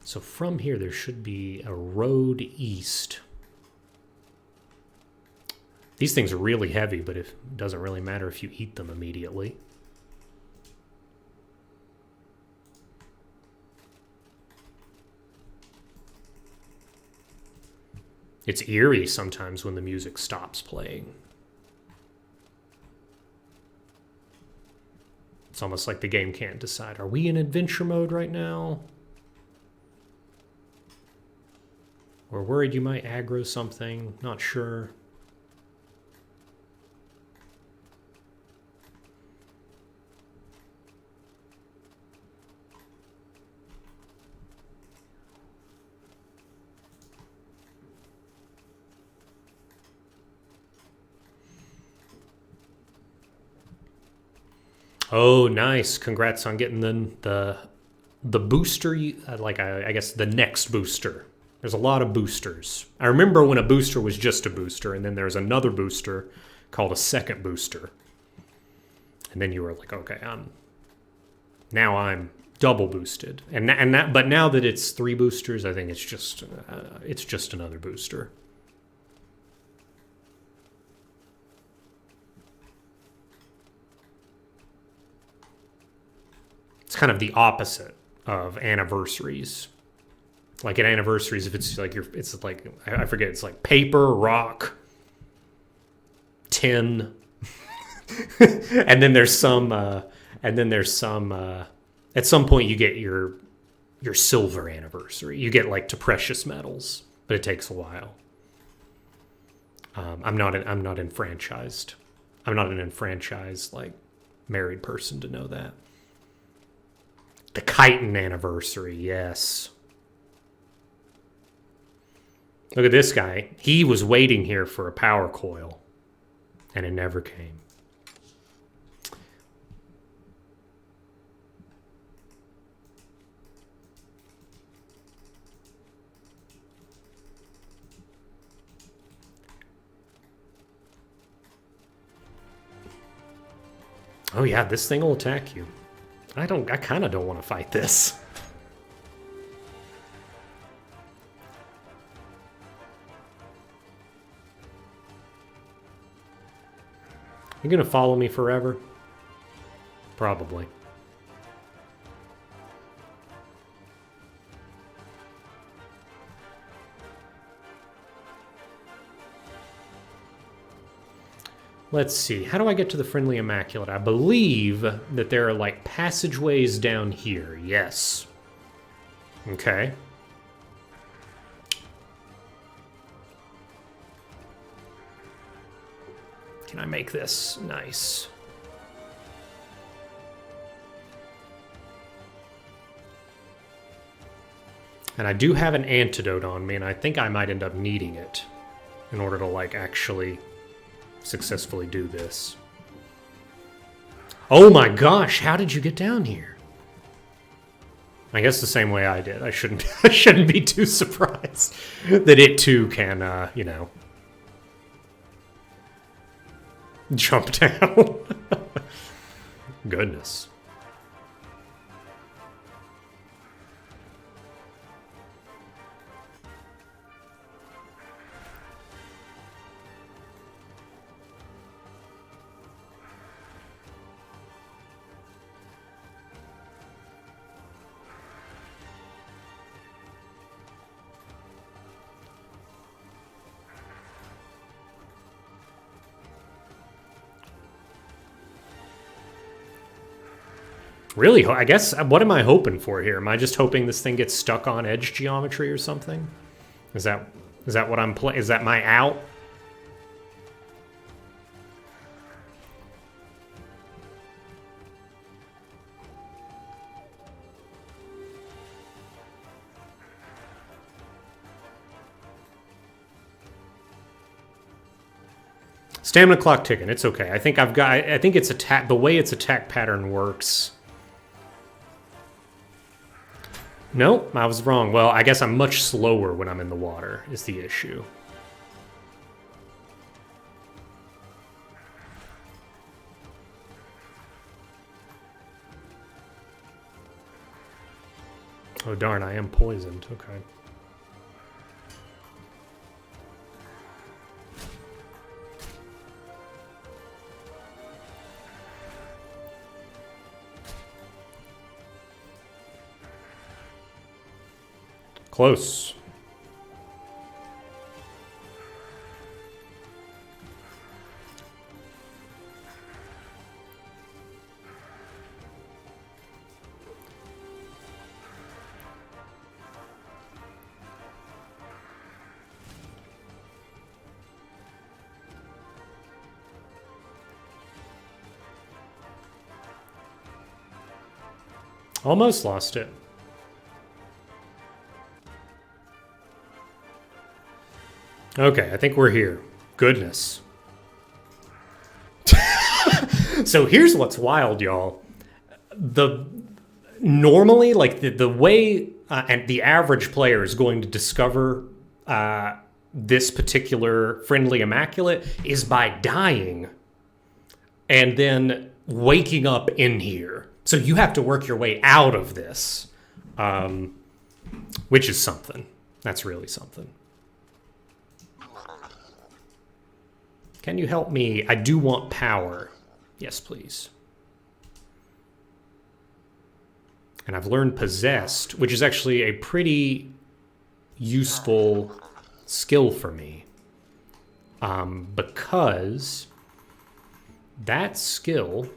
So from here, there should be a road east. These things are really heavy, but it doesn't really matter if you eat them immediately. It's eerie sometimes when the music stops playing. It's almost like the game can't decide. Are we in adventure mode right now? We're worried you might aggro something. Not sure. Oh, nice. Congrats on getting the booster, I guess the next booster. There's a lot of boosters. I remember when a booster was just a booster, and then there's another booster called a second booster. And then you were like, okay, now I'm double boosted. But now that it's 3 boosters, I think it's just another booster. It's kind of the opposite of anniversaries. Like at anniversaries, if it's like it's like I forget, it's like paper, rock, tin, and then there's some, at some point you get your silver anniversary. You get like to precious metals, but it takes a while. I'm not enfranchised. I'm not an enfranchised like married person to know that. The chitin anniversary, yes. Look at this guy. He was waiting here for a power coil, and it never came. Oh yeah, this thing will attack you. I kind of don't want to fight this. You gonna follow me forever? Probably. Let's see. How do I get to the Friendly Immaculate? I believe that there are like passageways down here. Yes. Okay. Can I make this nice? And I do have an antidote on me, and I think I might end up needing it in order to, like, actually successfully do this. Oh my gosh, how did you get down here? I guess the same way I did. I shouldn't be too surprised that it too can, you know, jump down. Goodness. Really, I guess, what am I hoping for here? Am I just hoping this thing gets stuck on edge geometry or something? Is that what I'm playing? Is that my out? Stamina clock ticking. It's okay. I think I think it's attack. The way its attack pattern works. Nope, I was wrong. Well, I guess I'm much slower when I'm in the water, is the issue. Oh darn, I am poisoned. Okay. Close. Almost lost it. Okay, I think we're here. Goodness. So here's what's wild, y'all. Normally, like the way and the average player is going to discover this particular Friendly Immaculate is by dying and then waking up in here. So you have to work your way out of this, which is something. That's really something. Can you help me? I do want power. Yes, please. And I've learned Possessed, which is actually a pretty useful skill for me. Because that skill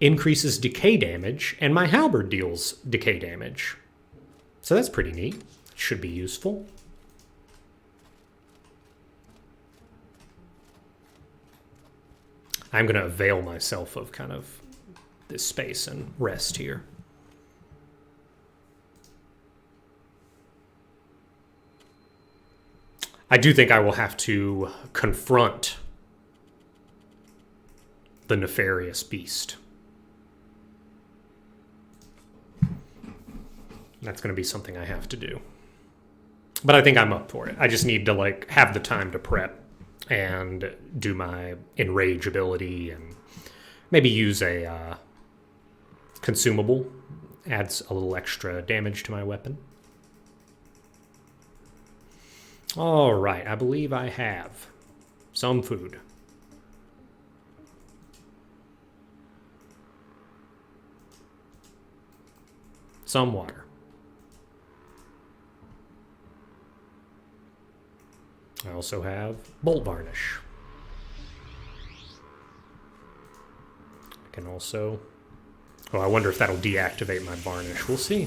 increases decay damage, and my halberd deals decay damage. So that's pretty neat. Should be useful. I'm going to avail myself of kind of this space and rest here. I do think I will have to confront the nefarious beast. That's going to be something I have to do. But I think I'm up for it. I just need to, like, have the time to prep and do my enrage ability and maybe use a consumable. Adds a little extra damage to my weapon. All right, I believe I have some food. Some water. I also have bolt varnish. I can also... Oh, I wonder if that'll deactivate my varnish. We'll see.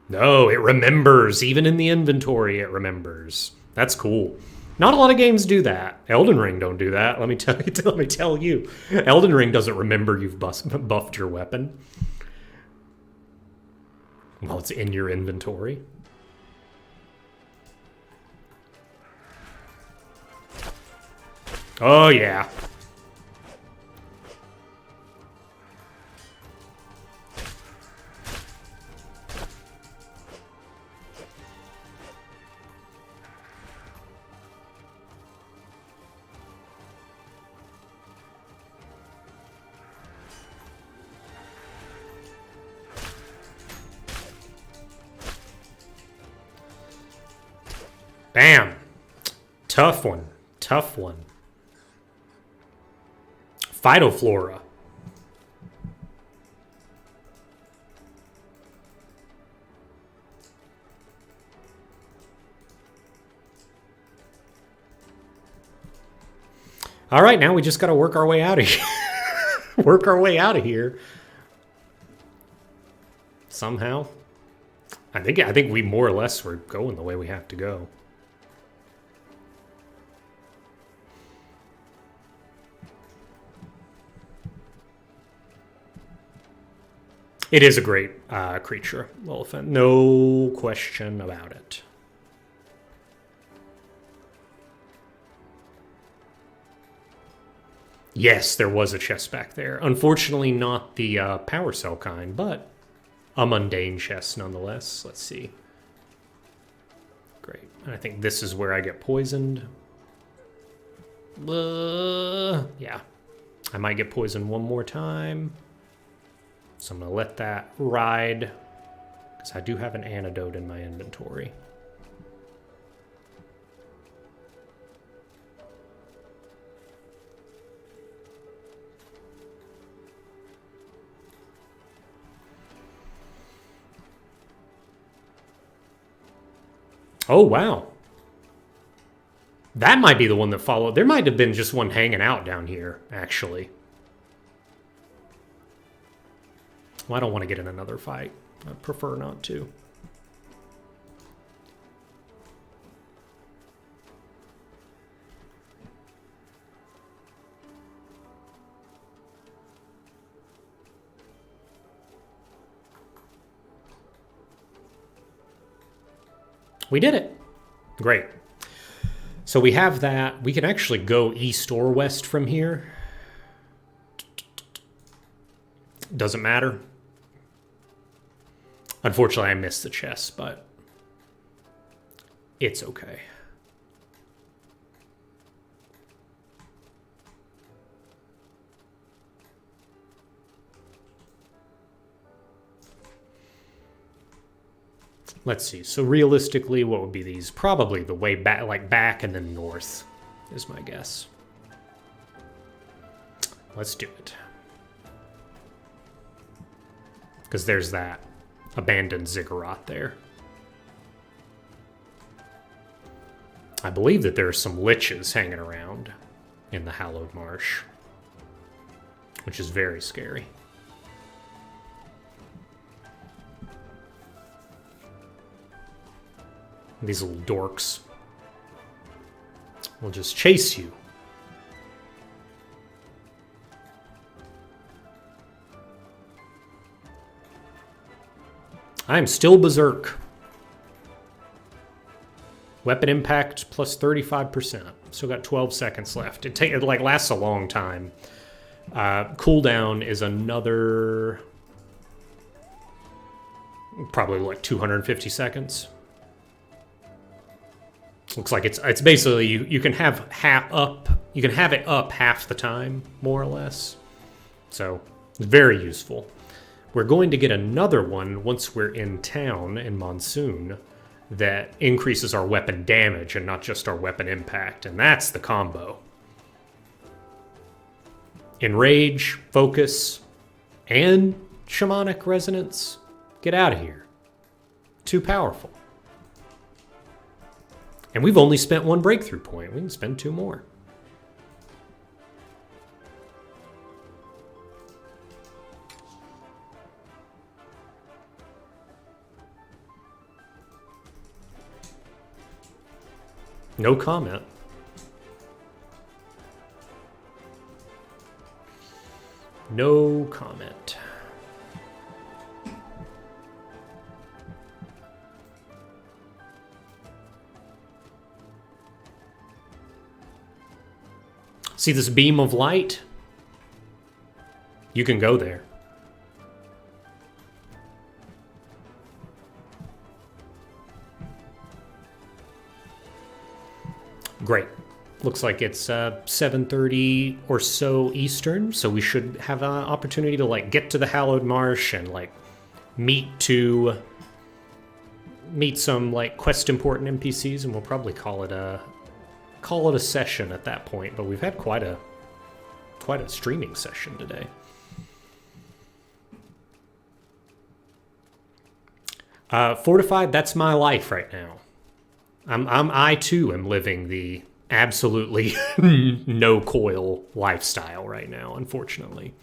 No, it remembers. Even in the inventory, it remembers. That's cool. Not a lot of games do that. Elden Ring don't do that. Let me tell you. Elden Ring doesn't remember you've buffed your weapon. Well, it's in your inventory. Oh, yeah. Bam. Tough one. Tough one. Phytophthora. All right, now we just got to work our way out of here. Work our way out of here. Somehow. I think we more or less were going the way we have to go. It is a great creature, Lillifant. No question about it. Yes, there was a chest back there. Unfortunately, not the power cell kind, but a mundane chest nonetheless. Let's see. Great. And I think this is where I get poisoned. Yeah. I might get poisoned one more time. So I'm going to let that ride, because I do have an antidote in my inventory. Oh, wow. That might be the one that followed. There might have been just one hanging out down here, actually. Well, I don't want to get in another fight. I prefer not to. We did it. Great. So we have that. We can actually go east or west from here. Doesn't matter. Unfortunately, I missed the chest, but it's okay. Let's see. So realistically, what would be these? Probably the way back, like back and then north, is my guess. Let's do it. Because there's that abandoned ziggurat there. I believe that there are some liches hanging around in the Hallowed Marsh, which is very scary. These little dorks will just chase you. I am still berserk. Weapon impact plus 35%. Still got 12 seconds left. It like lasts a long time. Cooldown is another probably like 250 seconds. Looks like it's basically you can have it up half the time, more or less. So it's very useful. We're going to get another one once we're in town in Monsoon that increases our weapon damage and not just our weapon impact, and that's the combo. Enrage, focus, and shamanic resonance. Get out of here. Too powerful. And we've only spent 1 breakthrough point. We can spend 2 more. No comment. No comment. See this beam of light? You can go there. Great. Looks like it's 7:30 or so Eastern, so we should have an opportunity to like get to the Hallowed Marsh and like meet some like quest important NPCs, and we'll probably call it a session at that point. But we've had quite a streaming session today. Fortified, that's my life right now. I too am living the absolutely no coil lifestyle right now, unfortunately.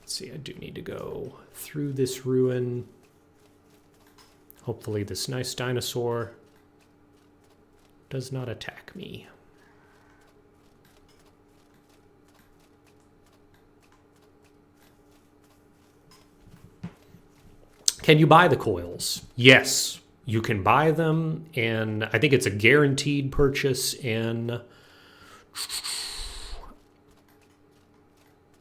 Let's see, I do need to go through this ruin. Hopefully this nice dinosaur does not attack me. Can you buy the coils? Yes, you can buy them, and I think it's a guaranteed purchase in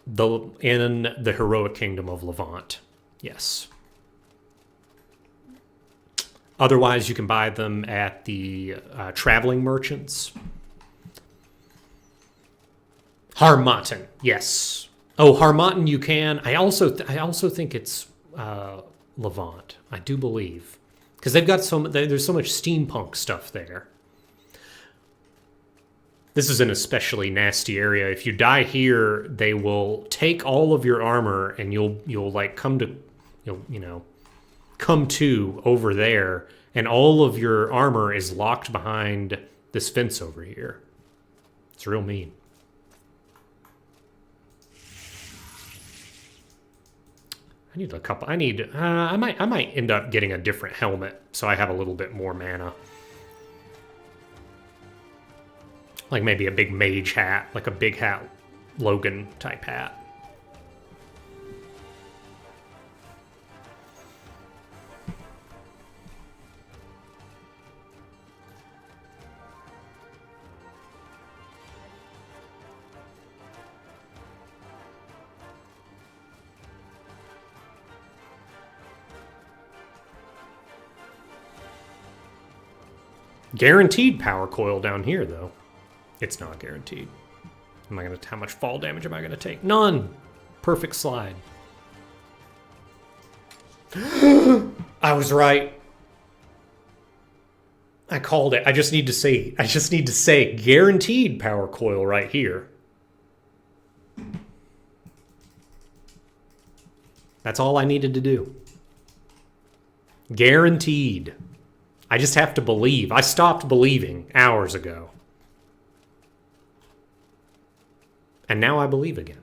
the Heroic Kingdom of Levant. Yes. Otherwise, you can buy them at the traveling merchants. Harmattan, yes. Oh, Harmattan, you can. I also think it's Levant. I do believe, because they've got there's so much steampunk stuff there. This is an especially nasty area. If you die here, they will take all of your armor, and you'll like come to over there, and all of your armor is locked behind this fence over here. It's real mean. I need a couple. I might end up getting a different helmet so I have a little bit more mana. Like maybe a big mage hat, like a big hat, Logan type hat. Guaranteed power coil down here, though. It's not guaranteed. How much fall damage am I gonna take? None. Perfect slide. I was right. I called it. I just need to say guaranteed power coil right here. That's all I needed to do. Guaranteed. I just have to believe. I stopped believing hours ago. And now I believe again.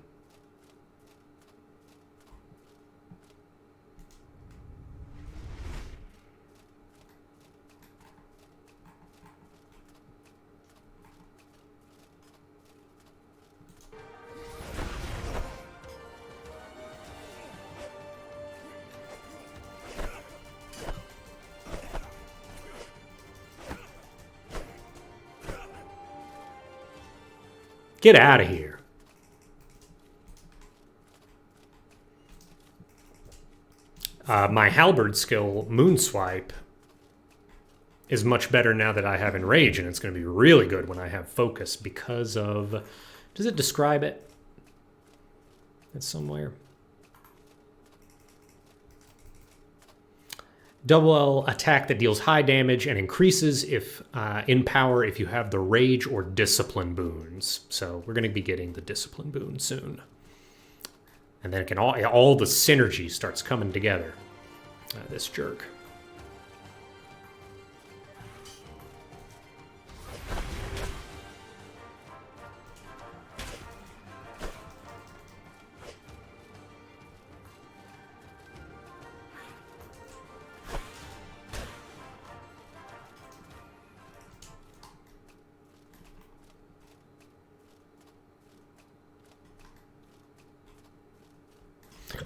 Get out of here. My halberd skill, Moonswipe, is much better now that I have Enrage, and it's going to be really good when I have Focus because of... Does it describe it? It's somewhere. Double attack that deals high damage and increases if in power if you have the Rage or Discipline boons. So we're going to be getting the Discipline boon soon. And then it can all the synergy starts coming together. This jerk.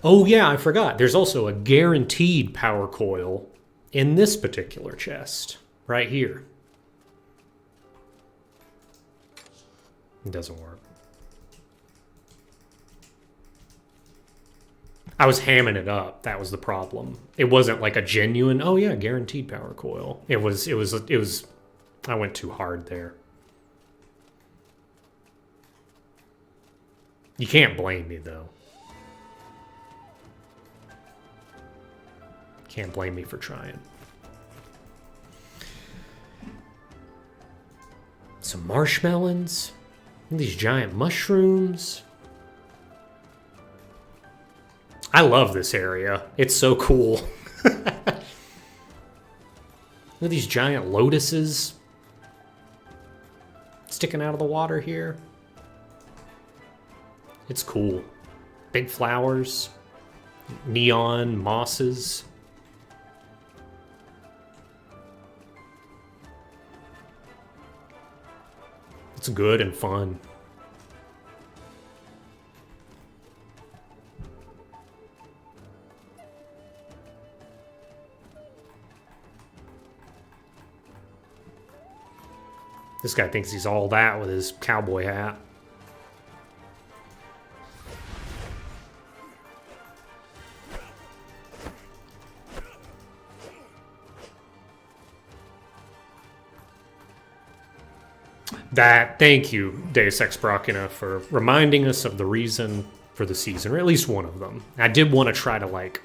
Oh yeah, I forgot. There's also a guaranteed power coil in this particular chest, right here. It doesn't work. I was hamming it up. That was the problem. It wasn't like a genuine, oh yeah, guaranteed power coil. It was, I went too hard there. You can't blame me though. Can't blame me for trying. Some marshmallows. These giant mushrooms. I love this area. It's so cool. Look at these giant lotuses sticking out of the water here. It's cool. Big flowers. Neon mosses. It's good and fun. This guy thinks he's all that with his cowboy hat. Thank you, Deus Ex Machina, for reminding us of the reason for the season, or at least one of them. I did want to try to, like,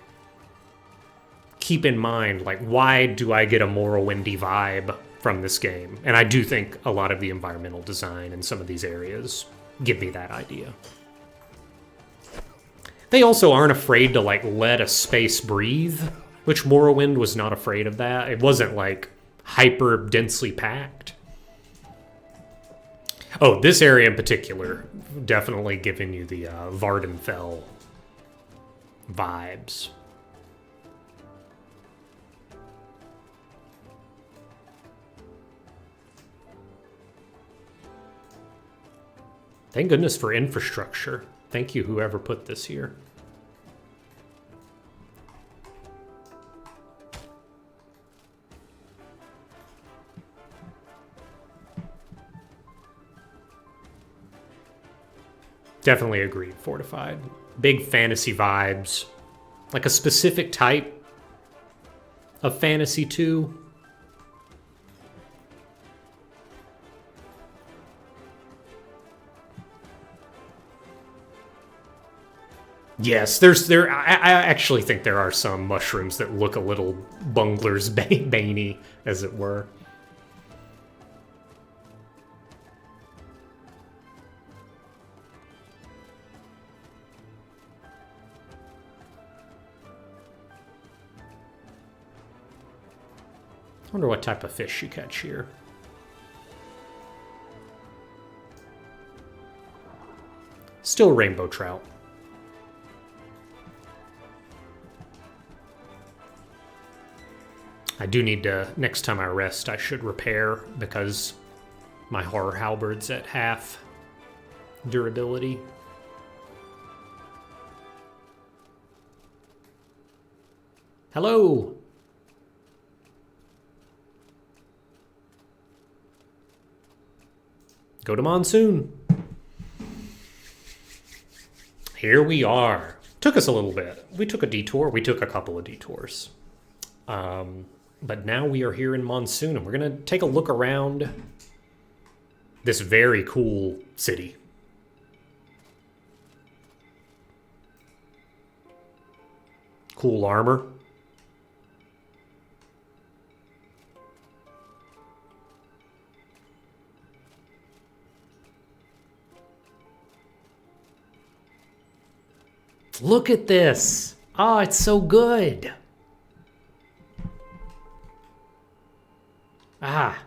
keep in mind, like, why do I get a Morrowindy vibe from this game? And I do think a lot of the environmental design in some of these areas give me that idea. They also aren't afraid to, like, let a space breathe, which Morrowind was not afraid of that. It wasn't, like, hyper densely packed. Oh, this area in particular, definitely giving you the Vardenfell vibes. Thank goodness for infrastructure. Thank you, whoever put this here. Definitely agreed, Fortified. Big fantasy vibes. Like a specific type of fantasy too. Yes, I actually think there are some mushrooms that look a little bunglers baney, as it were. I wonder what type of fish you catch here. Still rainbow trout. I do need to, next time I rest, I should repair because my horror halberd's at half durability. Hello! Go to Monsoon. Here we are. Took us a little bit. We took a detour. We took a couple of detours. But now we are here in Monsoon, and we're going to take a look around this very cool city. Cool armor. Look at this. Oh, it's so good. Ah.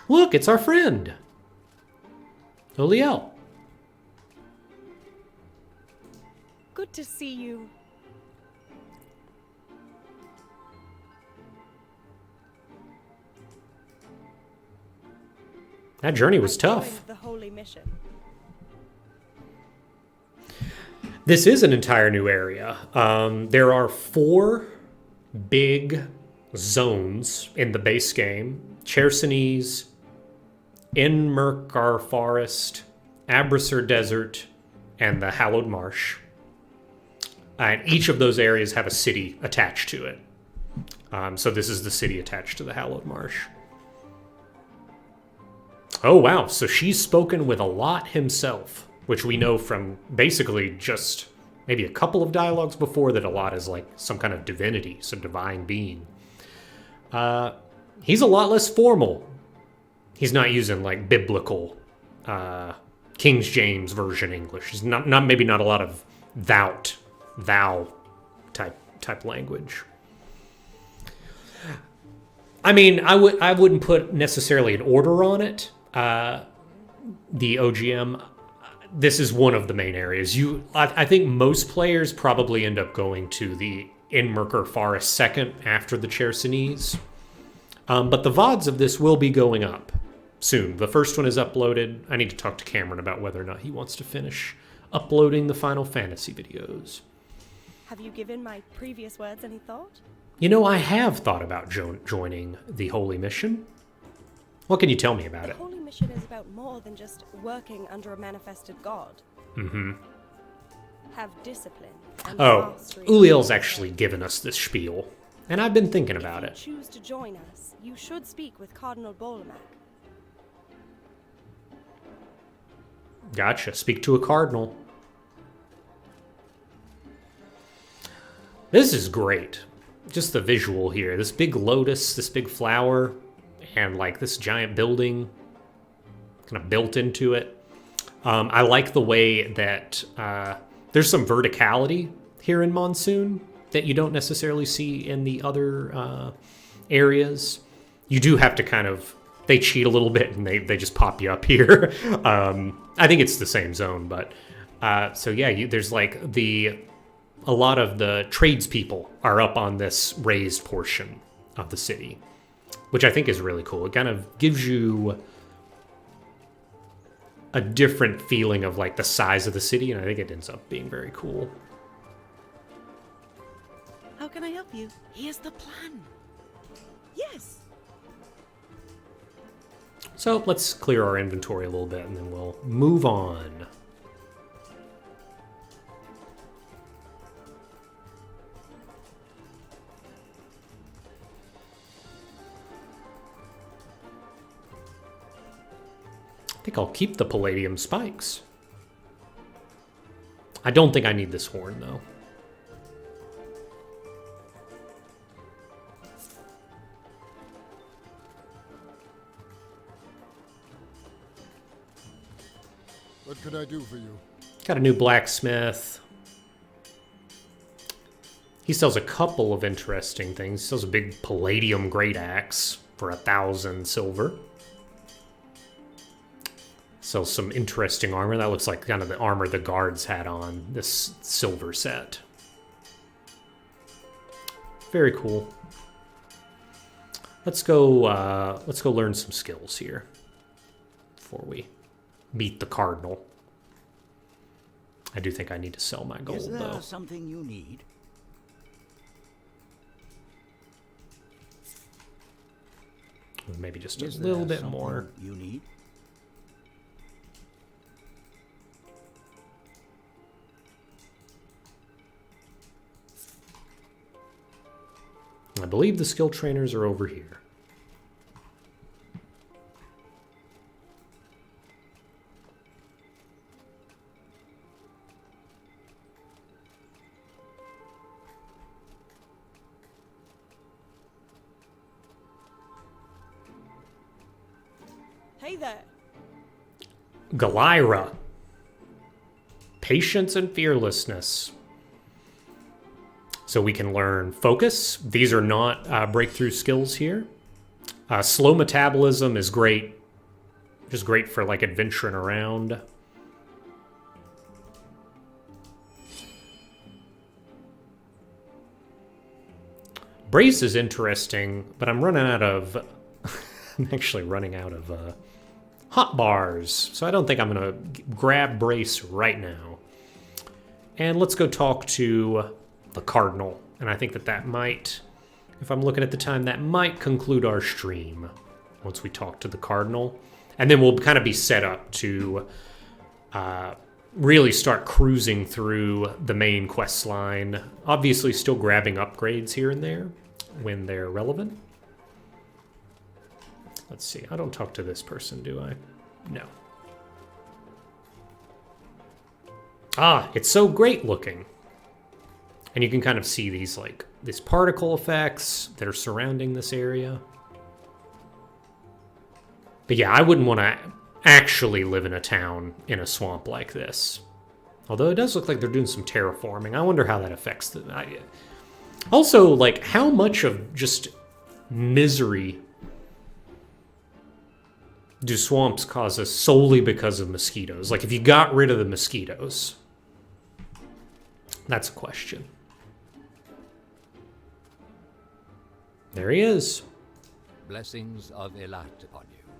Look, it's our friend. Oliel. Good to see you. That journey was I tough. joined the Holy Mission. This is an entire new area. There are 4 big zones in the base game. Chersonese, Inmerkar Forest, Abrasur Desert, and the Hallowed Marsh. And each of those areas have a city attached to it. So this is the city attached to the Hallowed Marsh. Oh, wow. So she's spoken with a lot himself, which we know from basically just maybe a couple of dialogues before that a lot is like some kind of divinity, some divine being. He's a lot less formal. He's not using like biblical King James version English. He's not maybe not a lot of thou type language. I mean, I wouldn't put necessarily an order on it. The OGM, this is one of the main areas. I think most players probably end up going to the Inmerkar Forest second after the Chersonese. But the VODs of this will be going up soon. The first one is uploaded. I need to talk to Cameron about whether or not he wants to finish uploading the Final Fantasy videos. Have you given my previous words any thought? You know, I have thought about joining the Holy Mission. What can you tell me about The it? Holy Mission is about more than just working under a manifested god. Mm-hmm. Have discipline. And Oh, mastery. Uliel's actually given us this spiel, and I've been thinking about it. If you choose to join us, you should speak with Cardinal Bolamac. Gotcha. Speak to a cardinal. This is great. Just the visual here. This big lotus, this big flower, and like this giant building kind of built into it. I like the way that there's some verticality here in Monsoon that you don't necessarily see in the other areas. You do have to kind of, they cheat a little bit and they just pop you up here. I think it's the same zone, but so yeah, there's like a lot of the tradespeople are up on this raised portion of the city, which I think is really cool. It kind of gives you a different feeling of like the size of the city, and I think it ends up being very cool. How can I help you? Here's the plan. Yes. So let's clear our inventory a little bit and then we'll move on. I think I'll keep the palladium spikes. I don't think I need this horn, though. What can I do for you? Got a new blacksmith. He sells a couple of interesting things. He sells a big palladium great axe for 1,000 silver. Sells some interesting armor. That looks like kind of the armor the guards had on this silver set. Very cool. Let's go learn some skills here before we meet the cardinal. I do think I need to sell my gold, Is there though. something you need? Maybe just a Is little there bit something more. you need? believe the skill trainers are over here. Hey there. Galira. Patience and fearlessness. So we can learn focus. These are not breakthrough skills here. Slow metabolism is great. Just great for like adventuring around. Brace is interesting, but I'm running out of... I'm actually running out of hot bars, so I don't think I'm going to grab Brace right now. And let's go talk to the Cardinal. And I think that might, if I'm looking at the time, that might conclude our stream once we talk to the Cardinal. And then we'll kind of be set up to really start cruising through the main quest line. Obviously still grabbing upgrades here and there when they're relevant. Let's see. I don't talk to this person, do I? No. Ah, it's so great looking. And you can kind of see these particle effects that are surrounding this area. But yeah, I wouldn't want to actually live in a town in a swamp like this. Although it does look like they're doing some terraforming. I wonder how that affects them. Also, like, how much of just misery do swamps cause us solely because of mosquitoes? Like, if you got rid of the mosquitoes, that's a question. There he is. Blessings of Elat upon you.